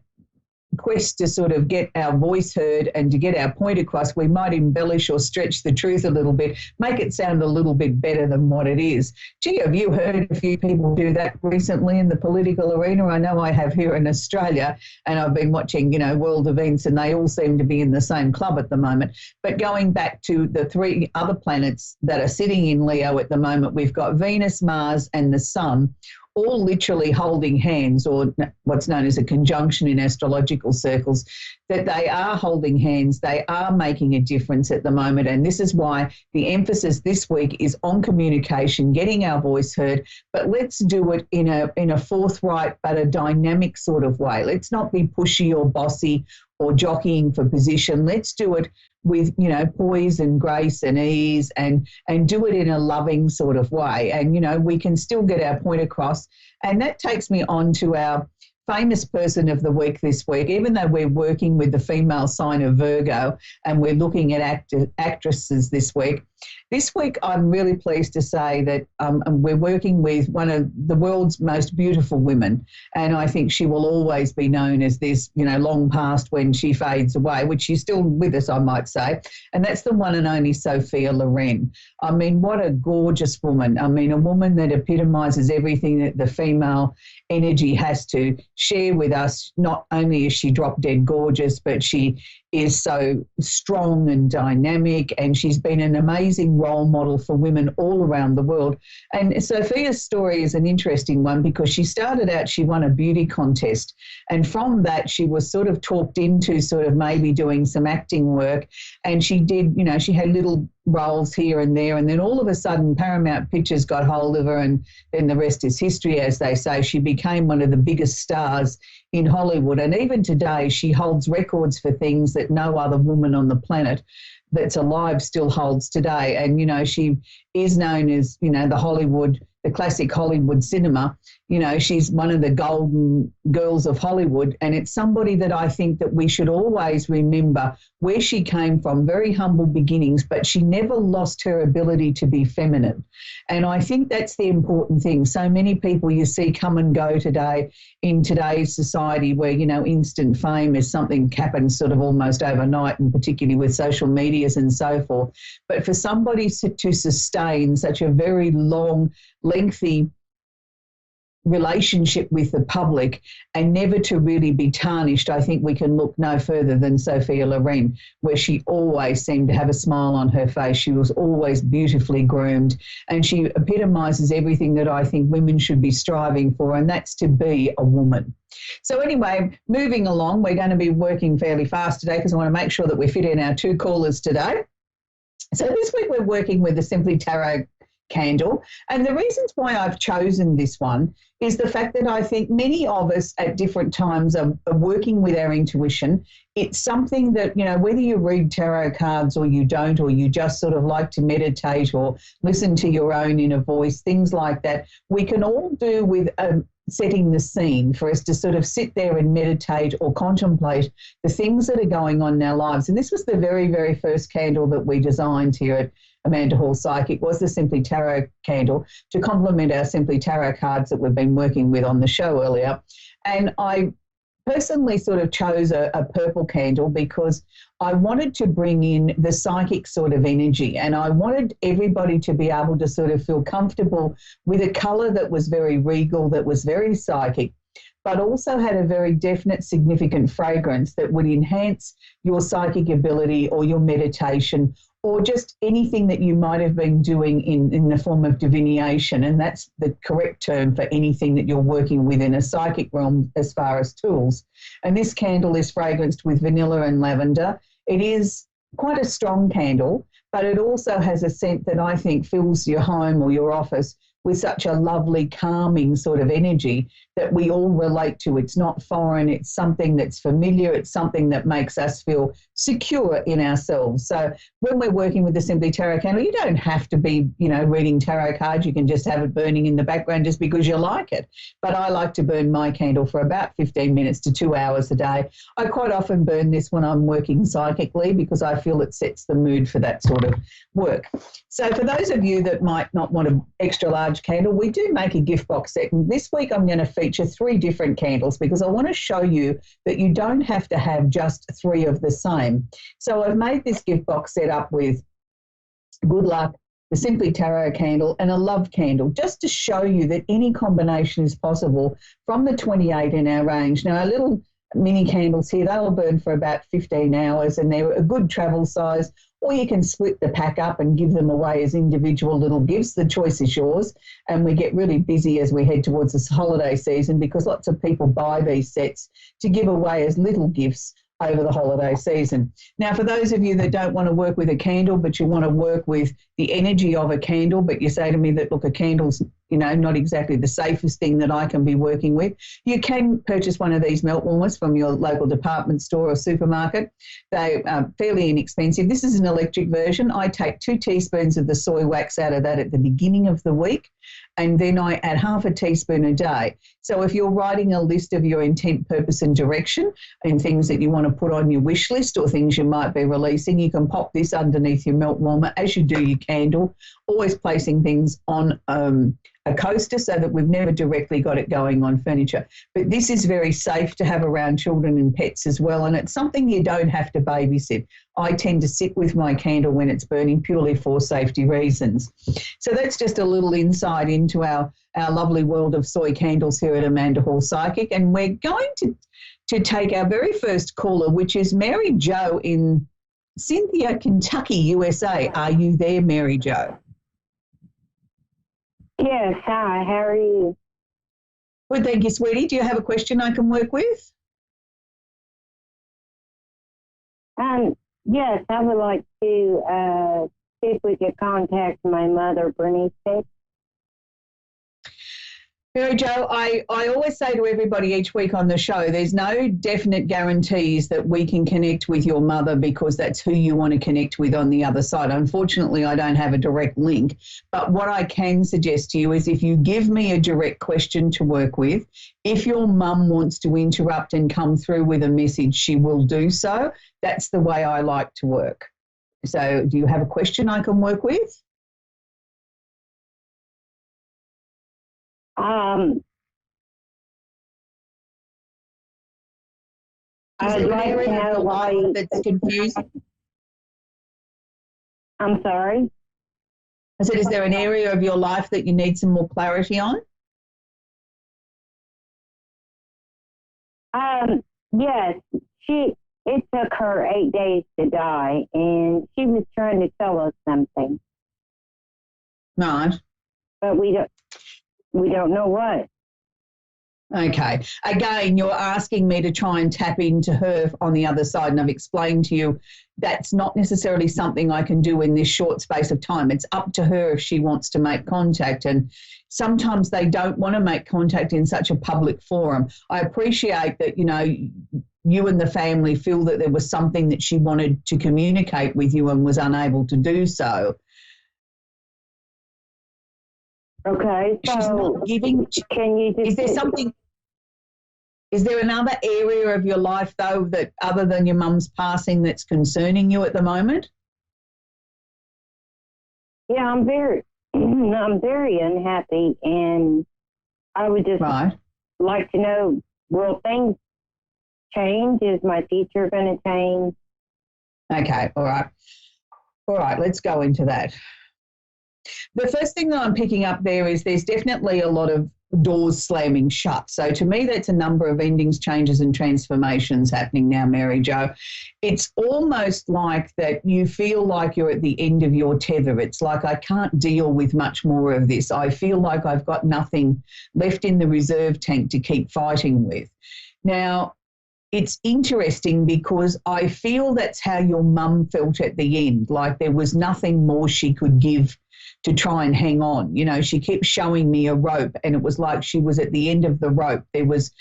quest to sort of get our voice heard and to get our point across, we might embellish or stretch the truth a little bit, make it sound a little bit better than what it is. Gee, have you heard a few people do that recently in the political arena? I know I have here in Australia, and I've been watching, world events, and they all seem to be in the same club at the moment. But going back to the 3 other planets that are sitting in Leo at the moment, we've got Venus, Mars, and the Sun, all literally holding hands, or what's known as a conjunction in astrological circles, that they are holding hands, they are making a difference at the moment. And this is why the emphasis this week is on communication, getting our voice heard, but let's do it in a forthright but a dynamic sort of way. Let's not be pushy or bossy or jockeying for position. Let's do it with, poise and grace and ease, and do it in a loving sort of way. And, we can still get our point across. And that takes me on to our famous person of the week this week. Even though we're working with the female sign of Virgo and we're looking at actresses this week, This week, I'm really pleased to say that we're working with one of the world's most beautiful women, and I think she will always be known as this, long past when she fades away, which she's still with us, I might say, and that's the one and only Sophia Loren. I mean, what a gorgeous woman. I mean, a woman that epitomises everything that the female energy has to share with us. Not only is she drop dead gorgeous, but she is so strong and dynamic, and she's been an amazing role model for women all around the world. And Sophia's story is an interesting one because she started out, she won a beauty contest, and from that she was sort of talked into sort of maybe doing some acting work, and she did, she had little roles here and there, and then all of a sudden Paramount Pictures got hold of her, and then the rest is history, as they say. She became one of the biggest stars in Hollywood, and even today she holds records for things that no other woman on the planet that's alive still holds today. And she is known as the classic Hollywood cinema. She's one of the golden girls of Hollywood, and it's somebody that I think that we should always remember where she came from, very humble beginnings, but she never lost her ability to be feminine. And I think that's the important thing. So many people you see come and go today in today's society where, instant fame is something happens sort of almost overnight, and particularly with social medias and so forth. But for somebody to sustain such a very long, lengthy relationship with the public and never to really be tarnished, I think we can look no further than Sophia Loren, where she always seemed to have a smile on her face. She was always beautifully groomed, and she epitomises everything that I think women should be striving for, and that's to be a woman. So anyway, moving along, we're going to be working fairly fast today because I want to make sure that we fit in our 2 callers today. So this week we're working with the Simply Tarot candle, and the reasons why I've chosen this one is the fact that I think many of us at different times are working with our intuition. It's something that, whether you read tarot cards or you don't, or you just sort of like to meditate or listen to your own inner voice, things like that, we can all do with setting the scene for us to sort of sit there and meditate or contemplate the things that are going on in our lives. And this was the very, very first candle that we designed here at Amanda Hall Psychic, was the Simply Tarot candle to complement our Simply Tarot cards that we've been working with on the show earlier. And I personally sort of chose a purple candle because I wanted to bring in the psychic sort of energy, and I wanted everybody to be able to sort of feel comfortable with a colour that was very regal, that was very psychic, but also had a very definite, significant fragrance that would enhance your psychic ability or your meditation, or just anything that you might have been doing in the form of divination. And that's the correct term for anything that you're working with in a psychic realm as far as tools. And this candle is fragranced with vanilla and lavender. It is quite a strong candle, but it also has a scent that I think fills your home or your office with such a lovely, calming sort of energy that we all relate to. It's not foreign, it's something that's familiar, it's something that makes us feel secure in ourselves. So when we're working with the Simply Tarot candle, you don't have to be, reading tarot cards. You can just have it burning in the background just because you like it. But I like to burn my candle for about 15 minutes to 2 hours a day. I quite often burn this when I'm working psychically because I feel it sets the mood for that sort of work. So for those of you that might not want an extra large candle, we do make a gift box set. And this week I'm going to feature 3 different candles because I want to show you that you don't have to have just 3 of the same. So I've made this gift box set up with good luck, the Simply Tarot candle, and a love candle, just to show you that any combination is possible from the 28 in our range. Now, our little mini candles here, they'll burn for about 15 hours, and they're a good travel size, or you can split the pack up and give them away as individual little gifts. The choice is yours. And we get really busy as we head towards this holiday season because lots of people buy these sets to give away as little gifts over the holiday season. Now, for those of you that don't want to work with a candle, but you want to work with the energy of a candle, but you say to me that, look, a candle's not exactly the safest thing that I can be working with. You can purchase one of these melt warmers from your local department store or supermarket. They are fairly inexpensive. This is an electric version. I take 2 teaspoons of the soy wax out of that at the beginning of the week, and then I add half a teaspoon a day. So if you're writing a list of your intent, purpose and direction and things that you want to put on your wish list or things you might be releasing, you can pop this underneath your melt warmer as you do your candle, always placing things on a coaster so that we've never directly got it going on furniture. But this is very safe to have around children and pets as well, and it's something you don't have to babysit. I tend to sit with my candle when it's burning purely for safety reasons. So that's just a little insight into our lovely world of soy candles here at Amanda Hall Psychic, and we're going to take our very first caller, which is Mary Jo in Cynthia, Kentucky, USA. Are you there, Mary Jo? Yes, hi, how are you? Well, thank you, sweetie. Do you have a question I can work with? Yes, I would like to see if we could contact my mother, Bernice. Mary Jo, I always say to everybody each week on the show, there's no definite guarantees that we can connect with your mother because that's who you want to connect with on the other side. Unfortunately, I don't have a direct link, but what I can suggest to you is if you give me a direct question to work with, if your mum wants to interrupt and come through with a message, she will do so. That's the way I like to work. So do you have a question I can work with? I'd like to know why that's confusing. I'm sorry? I said, is there an area of your life that you need some more clarity on? Yes, it took her 8 days to die, and she was trying to tell us something. Right. But we don't know what. Okay. Again, you're asking me to try and tap into her on the other side, and I've explained to you that's not necessarily something I can do in this short space of time. It's up to her if she wants to make contact, and sometimes they don't want to make contact in such a public forum. I appreciate that, you and the family feel that there was something that she wanted to communicate with you and was unable to do so. Okay, so she's not giving. Can you just? Is there another area of your life though that, other than your mum's passing, that's concerning you at the moment? Yeah, I'm very unhappy, and I would just like to know: will things change? Is my future going to change? Okay, all right. Let's go into that. The first thing that I'm picking up there is there's definitely a lot of doors slamming shut. So to me, that's a number of endings, changes and transformations happening now, Mary Jo. It's almost like that you feel like you're at the end of your tether. It's like I can't deal with much more of this. I feel like I've got nothing left in the reserve tank to keep fighting with. Now, it's interesting because I feel that's how your mum felt at the end, like there was nothing more she could give to try and hang on. She kept showing me a rope, and it was like she was at the end of the rope. There was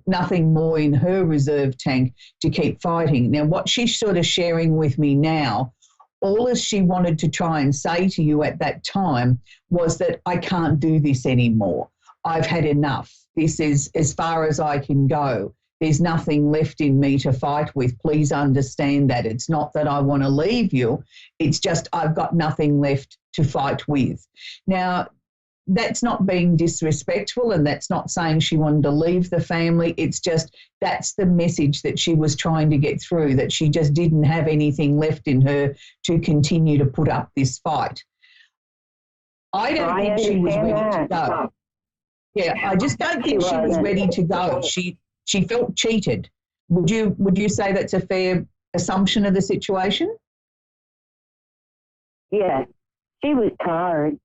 nothing more in her reserve tank to keep fighting. Now, what she's sort of sharing with me now, all as she wanted to try and say to you at that time was that I can't do this anymore. I've had enough. This is as far as I can go. There's nothing left in me to fight with. Please understand that. It's not that I want to leave you. It's just I've got nothing left to fight with. Now, that's not being disrespectful, and that's not saying she wanted to leave the family. It's just that's the message that she was trying to get through, that she just didn't have anything left in her to continue to put up this fight. I don't think she was ready to go. Yeah, I just don't think she was ready to go. She felt cheated. Would you say that's a fair assumption of the situation? Yes, she was tired.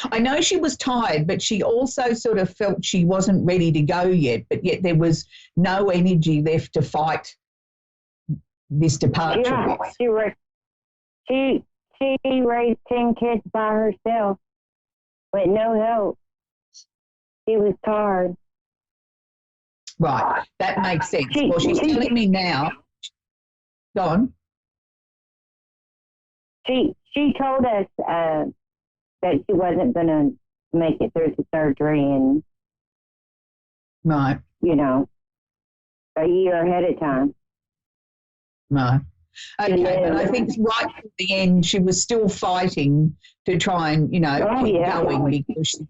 I know she was tired, but she also sort of felt she wasn't ready to go yet, but yet there was no energy left to fight this departure with. She raised 10 kids by herself. with no help. She was tired. Right, that makes sense. Well, she's telling me now. Go on. She told us that she wasn't going to make it through the surgery, and Right. you know, a year ahead of time. Right. Okay, but I think right at the end, she was still fighting to try and, keep going because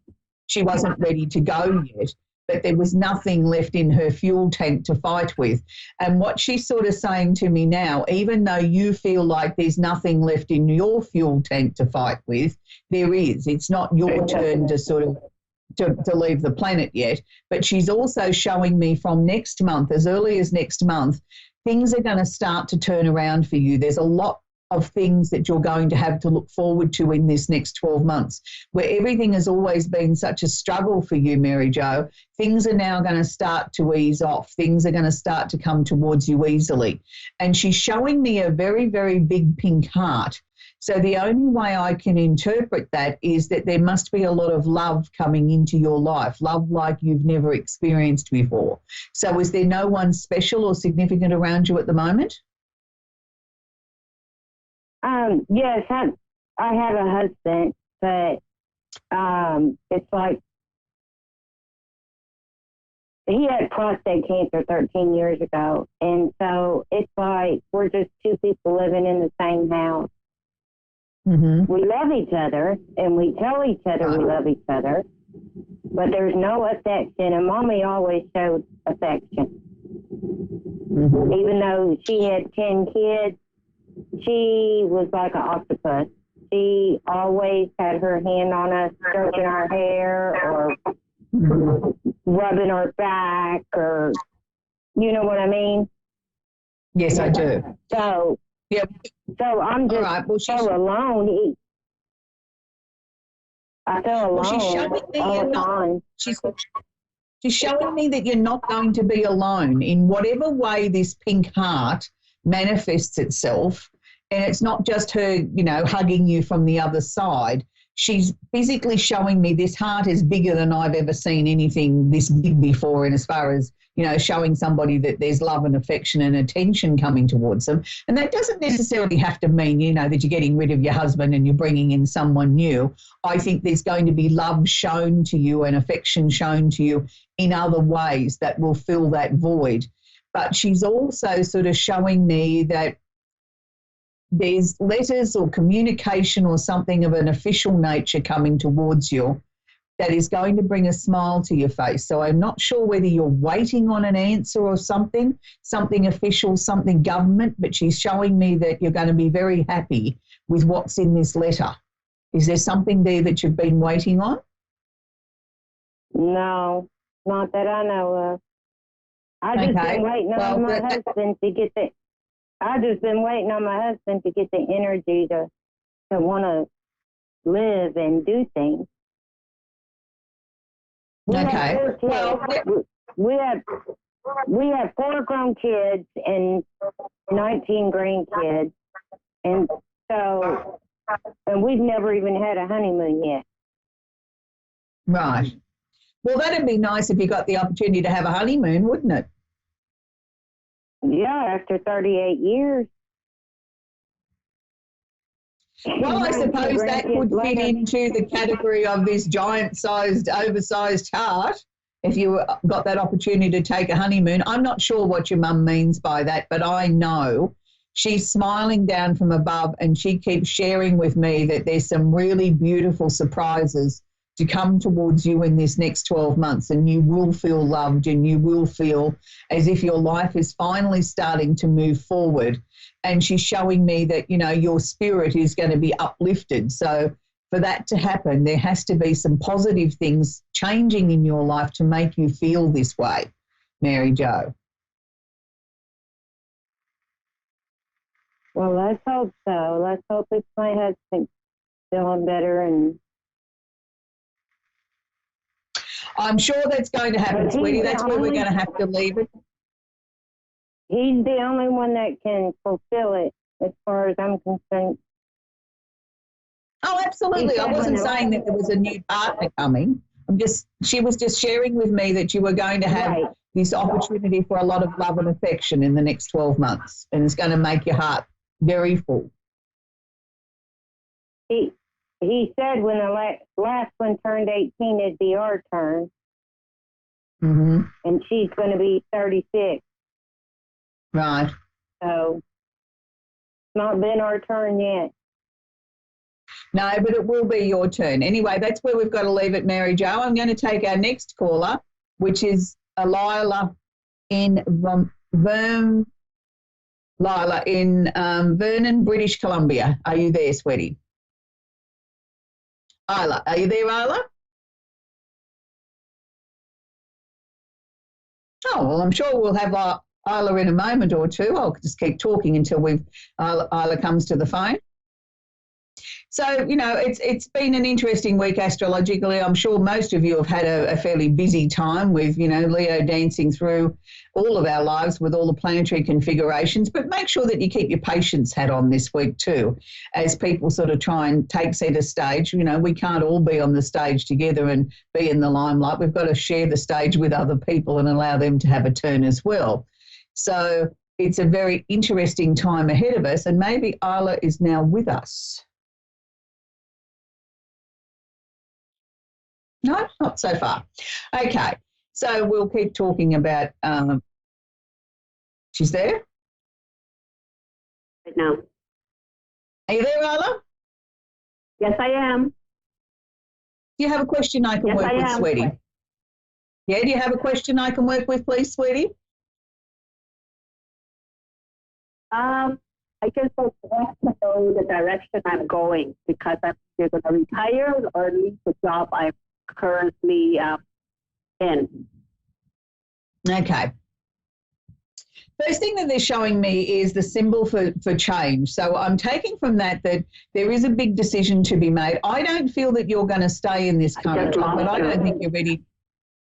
she wasn't ready to go yet. But there was nothing left in her fuel tank to fight with. And what she's sort of saying to me now, even though you feel like there's nothing left in your fuel tank to fight with, there is. It's not your turn to sort of to leave the planet yet. But she's also showing me from next month, as early as next month, things are going to start to turn around for you. There's a lot of things that you're going to have to look forward to in this next 12 months, where everything has always been such a struggle for you, Mary Jo. Things are now going to start to ease off. Things are going to start to come towards you easily. And she's showing me a very, very big pink heart. So the only way I can interpret that is that there must be a lot of love coming into your life, love like you've never experienced before. So is there no one special or significant around you at the moment? Yes, I have a husband, but it's like he had prostate cancer 13 years ago, and so it's like we're just two people living in the same house. Mm-hmm. We love each other, and we tell each other we love each other, but there's no affection, and Mommy always showed affection. Mm-hmm. Even though she had 10 kids, she was like an octopus. She always had her hand on us, stroking our hair or rubbing our back, or you know what I mean? Yes, I do. So, yeah. So I'm just so alone. I feel alone all the time. She's showing me that you're not going to be alone in whatever way this pink heart manifests itself. And it's not just her, hugging you from the other side. She's physically showing me this heart is bigger than I've ever seen anything this big before, and as far as, showing somebody that there's love and affection and attention coming towards them. And that doesn't necessarily have to mean, that you're getting rid of your husband and you're bringing in someone new. I think there's going to be love shown to you and affection shown to you in other ways that will fill that void. But she's also sort of showing me that there's letters or communication or something of an official nature coming towards you that is going to bring a smile to your face. So I'm not sure whether you're waiting on an answer or something official, something government, but she's showing me that you're going to be very happy with what's in this letter. Is there something there that you've been waiting on? No, not that I know of. I've just been waiting on my husband to get the. I've just been waiting on my husband to get the energy to want to live and do things. We have 4 grown kids and 19 grandkids, and we've never even had a honeymoon yet. Right. Well, that'd be nice if you got the opportunity to have a honeymoon, wouldn't it? Yeah, after 38 years. Well, I suppose that would fit into the category of this giant-sized, oversized heart if you got that opportunity to take a honeymoon. I'm not sure what your mum means by that, but I know she's smiling down from above, and she keeps sharing with me that there's some really beautiful surprises to come towards you in this next 12 months, and you will feel loved and you will feel as if your life is finally starting to move forward. And she's showing me that, your spirit is going to be uplifted. So for that to happen, there has to be some positive things changing in your life to make you feel this way, Mary Jo. Well, let's hope so. Let's hope it's my husband feeling better. And I'm sure that's going to happen, sweetie. That's where we're going to have to leave it. He's the only one that can fulfill it as far as I'm concerned. Oh, absolutely. I wasn't saying that there was a new partner coming. She was just sharing with me that you were going to have this opportunity for a lot of love and affection in the next 12 months, and it's going to make your heart very full. He said when the last one turned 18, it'd be our turn. Mm-hmm. And she's going to be 36. Right. So it's not been our turn yet. No, but it will be your turn. Anyway, that's where we've got to leave it, Mary Jo. I'm going to take our next caller, which is Lila in Vernon, British Columbia. Are you there, sweetie? Isla, are you there, Isla? Oh, well, I'm sure we'll have Isla in a moment or two. I'll just keep talking until Isla comes to the phone. So, you know, it's been an interesting week astrologically. I'm sure most of you have had a fairly busy time with, you know, Leo dancing through all of our lives with all the planetary configurations. But make sure that you keep your patience hat on this week too, as people sort of try and take center stage. You know, we can't all be on the stage together and be in the limelight. We've got to share the stage with other people and allow them to have a turn as well. So it's a very interesting time ahead of us, and maybe Isla is now with us. No, not so far. Okay, so we'll keep talking about, she's there? No. Are you there, Isla? Yes, I am. Do you have a question I can work with, sweetie? Yeah, do you have a question I can work with, please, sweetie? I just want to know the direction I'm going, because I'm either going to retire or leave the job I'm currently in. Okay. First thing that they're showing me is the symbol for change. So I'm taking from that there is a big decision to be made. I don't feel that you're going to stay in this current job, but I don't think you're ready.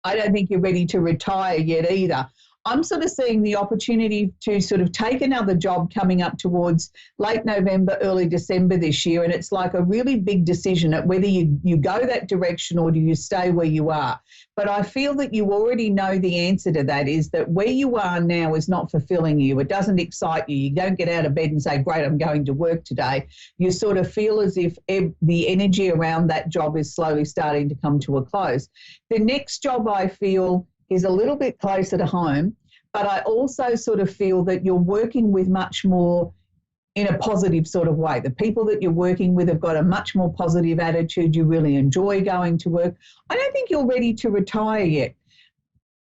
I don't think you're ready to retire yet either. I'm sort of seeing the opportunity to sort of take another job coming up towards late November, early December this year. And it's like a really big decision at whether you go that direction or do you stay where you are. But I feel that you already know the answer to that, is that where you are now is not fulfilling you. It doesn't excite you. You don't get out of bed and say, great, I'm going to work today. You sort of feel as if the energy around that job is slowly starting to come to a close. The next job, I feel, is a little bit closer to home, but I also sort of feel that you're working with much more in a positive sort of way. The people that you're working with have got a much more positive attitude. You really enjoy going to work. I don't think you're ready to retire yet.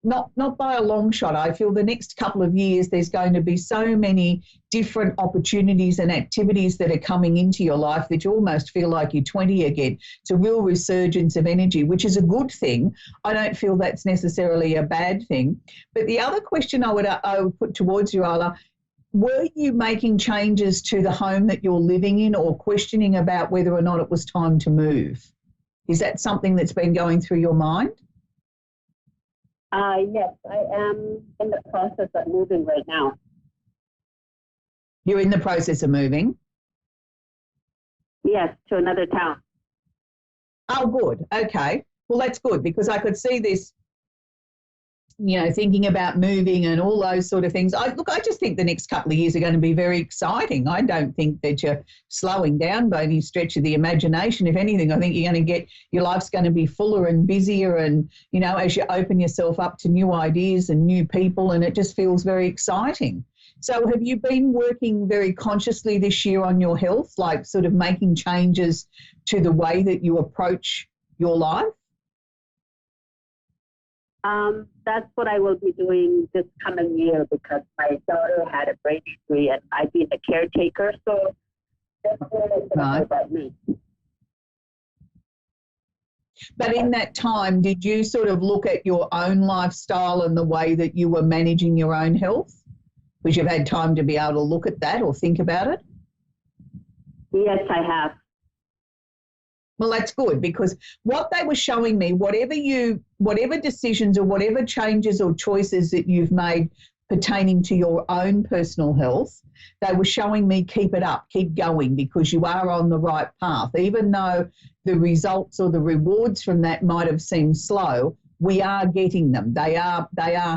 Not by a long shot. I feel the next couple of years there's going to be so many different opportunities and activities that are coming into your life that you almost feel like you're 20 again. It's a real resurgence of energy, which is a good thing. I don't feel that's necessarily a bad thing. But the other question I would put towards you, Isla, were you making changes to the home that you're living in or questioning about whether or not it was time to move? Is that something that's been going through your mind? Yes, I am in the process of moving right now. You're in the process of moving? Yes, to another town. Oh, good. Okay. Well, that's good, because I could see this, you know, thinking about moving and all those sort of things. I just think the next couple of years are going to be very exciting. I don't think that you're slowing down by any stretch of the imagination. If anything, I think you're going to get, your life's going to be fuller and busier, and, you know, as you open yourself up to new ideas and new people, and it just feels very exciting. So have you been working very consciously this year on your health, like sort of making changes to the way that you approach your life? That's what I will be doing this coming year, because my daughter had a brain injury and I've been a caretaker, so that's what it's about me. But in that time, did you sort of look at your own lifestyle and the way that you were managing your own health? Because you've had time to be able to look at that or think about it? Yes, I have. Well, that's good, because what they were showing me, whatever decisions or whatever changes or choices that you've made pertaining to your own personal health, they were showing me keep it up, keep going, because you are on the right path. Even though the results or the rewards from that might have seemed slow, we are getting them. They are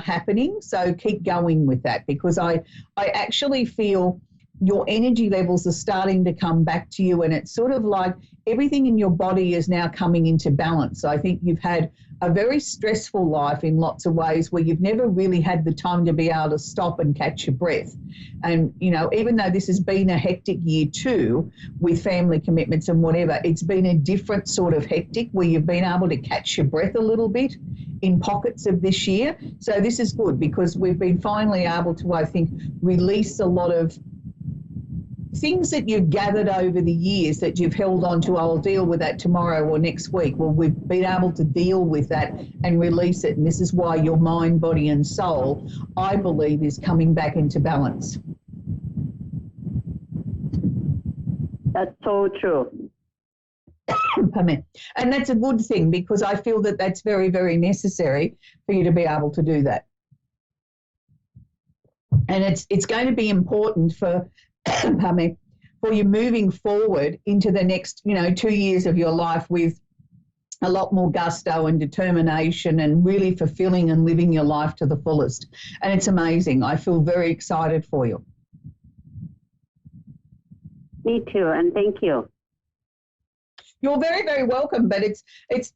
happening. So keep going with that, because I actually feel your energy levels are starting to come back to you, and it's sort of like everything in your body is now coming into balance. So I think you've had a very stressful life in lots of ways where you've never really had the time to be able to stop and catch your breath. And, you know, even though this has been a hectic year too, with family commitments and whatever, it's been a different sort of hectic where you've been able to catch your breath a little bit in pockets of this year. So this is good, because we've been finally able to, I think, release a lot of things that you've gathered over the years that you've held on to. I'll deal with that tomorrow or next week. Well, we've been able to deal with that and release it. And this is why your mind, body and soul, I believe, is coming back into balance. That's so true. Pardon me. And that's a good thing, because I feel that that's very, very necessary for you to be able to do that. And it's going to be important for pardon me, for you moving forward into the next, 2 years of your life with a lot more gusto and determination and really fulfilling and living your life to the fullest. And it's amazing. I feel very excited for you. Me too, and thank you. You're very, very welcome, but it's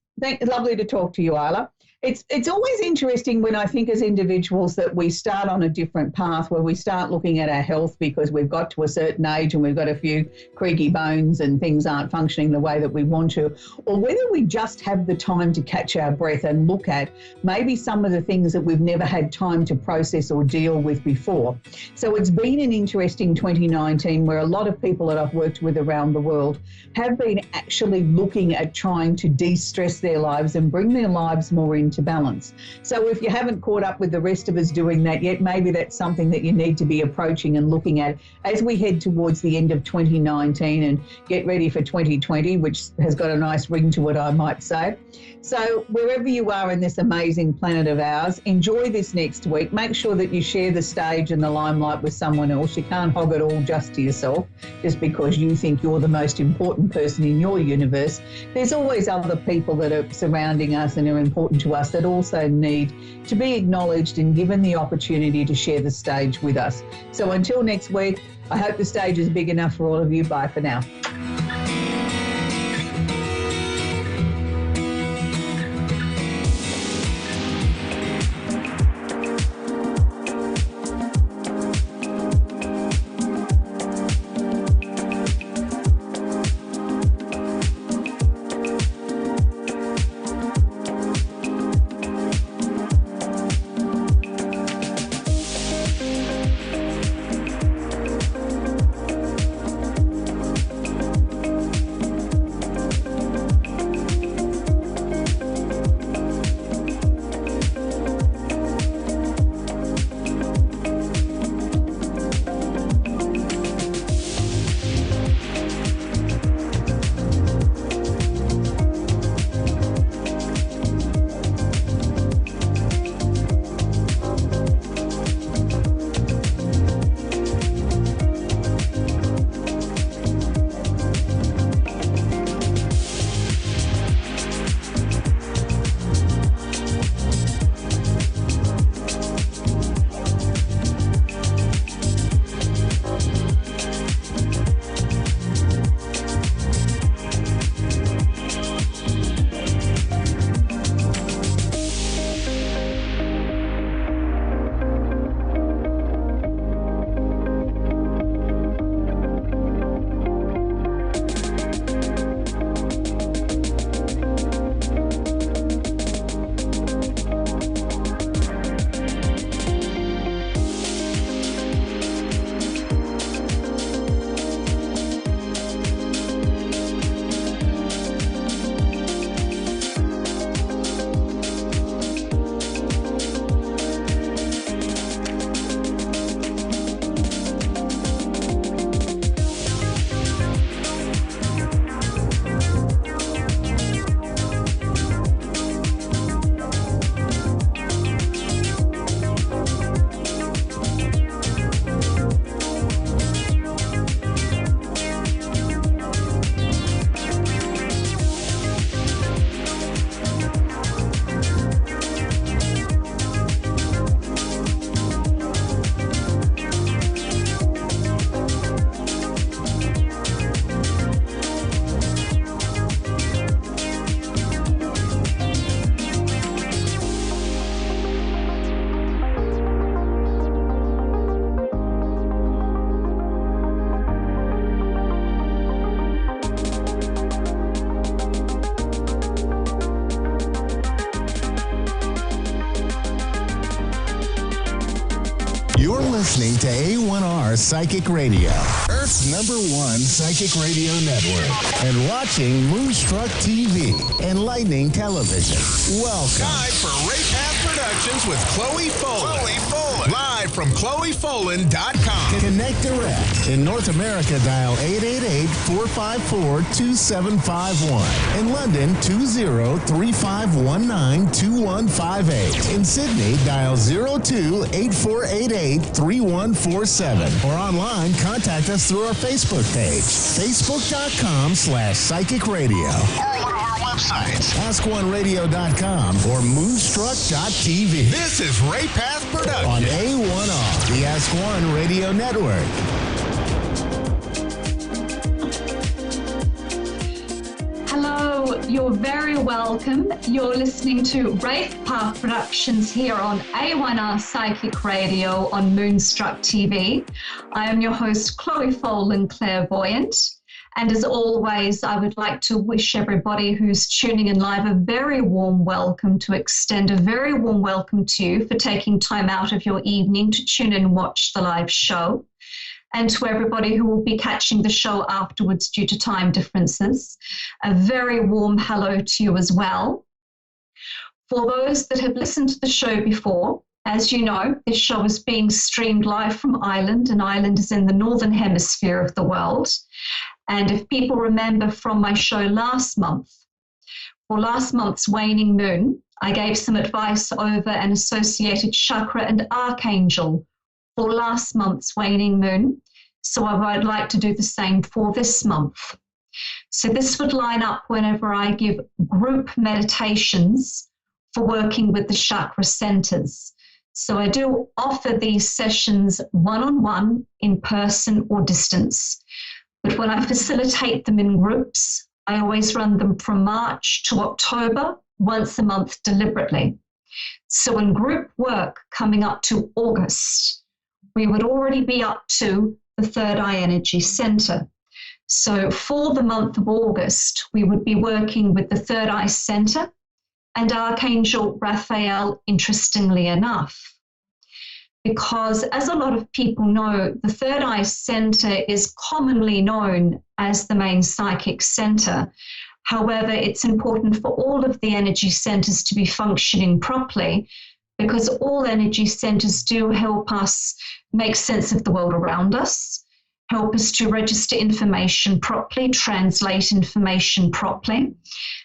lovely to talk to you, Isla. It's always interesting when I think as individuals that we start on a different path, where we start looking at our health because we've got to a certain age and we've got a few creaky bones and things aren't functioning the way that we want to, or whether we just have the time to catch our breath and look at maybe some of the things that we've never had time to process or deal with before. So it's been an interesting 2019 where a lot of people that I've worked with around the world have been actually looking at trying to de-stress their lives and bring their lives more into balance. So if you haven't caught up with the rest of us doing that yet, maybe that's something that you need to be approaching and looking at as we head towards the end of 2019 and get ready for 2020, which has got a nice ring to it, I might say. So wherever you are in this amazing planet of ours, enjoy this next week. Make sure that you share the stage and the limelight with someone else. You can't hog it all just to yourself, just because you think you're the most important person in your universe. There's always other people that are surrounding us and are important to us that also need to be acknowledged and given the opportunity to share the stage with us. So until next week, I hope the stage is big enough for all of you. Bye for now. You're listening to A1R Psychic Radio, Earth's #1 psychic radio network, and watching Moonstruck TV and Lightning Television. Welcome. Time for Ray Path Productions with Chloe Folan. Live from ChloeFolan.com. Connect direct. In North America, dial 888-454-2751. In London, 20-3519-2158. In Sydney, dial 02-8488-3147. Or online, contact us through our Facebook page, facebook.com/psychic radio. Or one of our websites, AskOneRadio.com or Moonstruck.tv. This is Ray Path Productions On A1R, the Ask One Radio Network. Hello, you're very welcome. You're listening to Wraith Path Productions here on A1R Psychic Radio on Moonstruck TV. I am your host, Chloe Folan, Clairvoyant. And as always, I would like to wish everybody who's tuning in live a very warm welcome, to extend a very warm welcome to you for taking time out of your evening to tune in and watch the live show. And to everybody who will be catching the show afterwards due to time differences, a very warm hello to you as well. For those that have listened to the show before, as you know, this show is being streamed live from Ireland, and Ireland is in the northern hemisphere of the world. And if people remember from my show last month, for last month's waning moon, I gave some advice over an associated chakra and archangel for last month's waning moon. So I would like to do the same for this month. So this would line up whenever I give group meditations for working with the chakra centers. So I do offer these sessions one-on-one, in person or distance. But when I facilitate them in groups, I always run them from March to October, once a month deliberately. So in group work coming up to August, we would already be up to the third eye energy center. So for the month of August, we would be working with the third eye center and Archangel Raphael, interestingly enough. Because as a lot of people know, the third eye center is commonly known as the main psychic center. However, it's important for all of the energy centers to be functioning properly, because all energy centers do help us make sense of the world around us, help us to register information properly, translate information properly,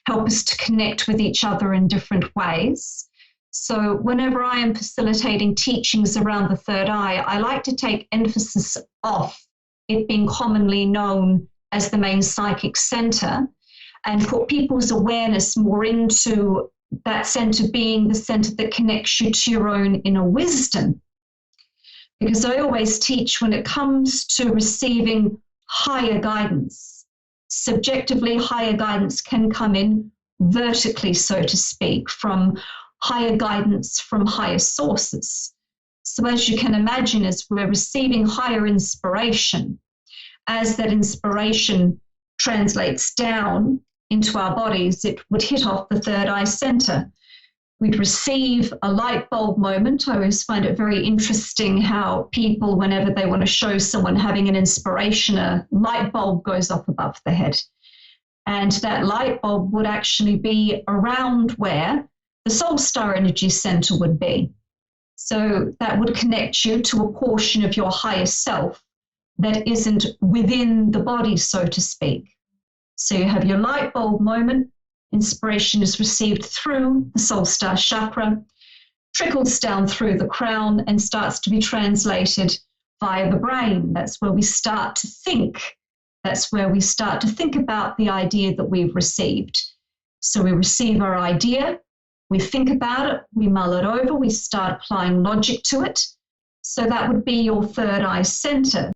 help us to connect with each other in different ways. So whenever I am facilitating teachings around the third eye, I like to take emphasis off it being commonly known as the main psychic center and put people's awareness more into that center being the center that connects you to your own inner wisdom. Because I always teach, when it comes to receiving higher guidance, subjectively higher guidance can come in vertically, so to speak, from higher guidance from higher sources. So as you can imagine, as we're receiving higher inspiration, as that inspiration translates down into our bodies, it would hit off the third eye center. We'd receive a light bulb moment. I always find it very interesting how people, whenever they want to show someone having an inspiration, a light bulb goes off above the head. And that light bulb would actually be around where the soul star energy center would be. So that would connect you to a portion of your higher self that isn't within the body, so to speak. So you have your light bulb moment. Inspiration is received through the soul star chakra, trickles down through the crown and starts to be translated via the brain. That's where we start to think. That's where we start to think about the idea that we've received. So we receive our idea, we think about it, we mull it over, we start applying logic to it. So that would be your third eye center.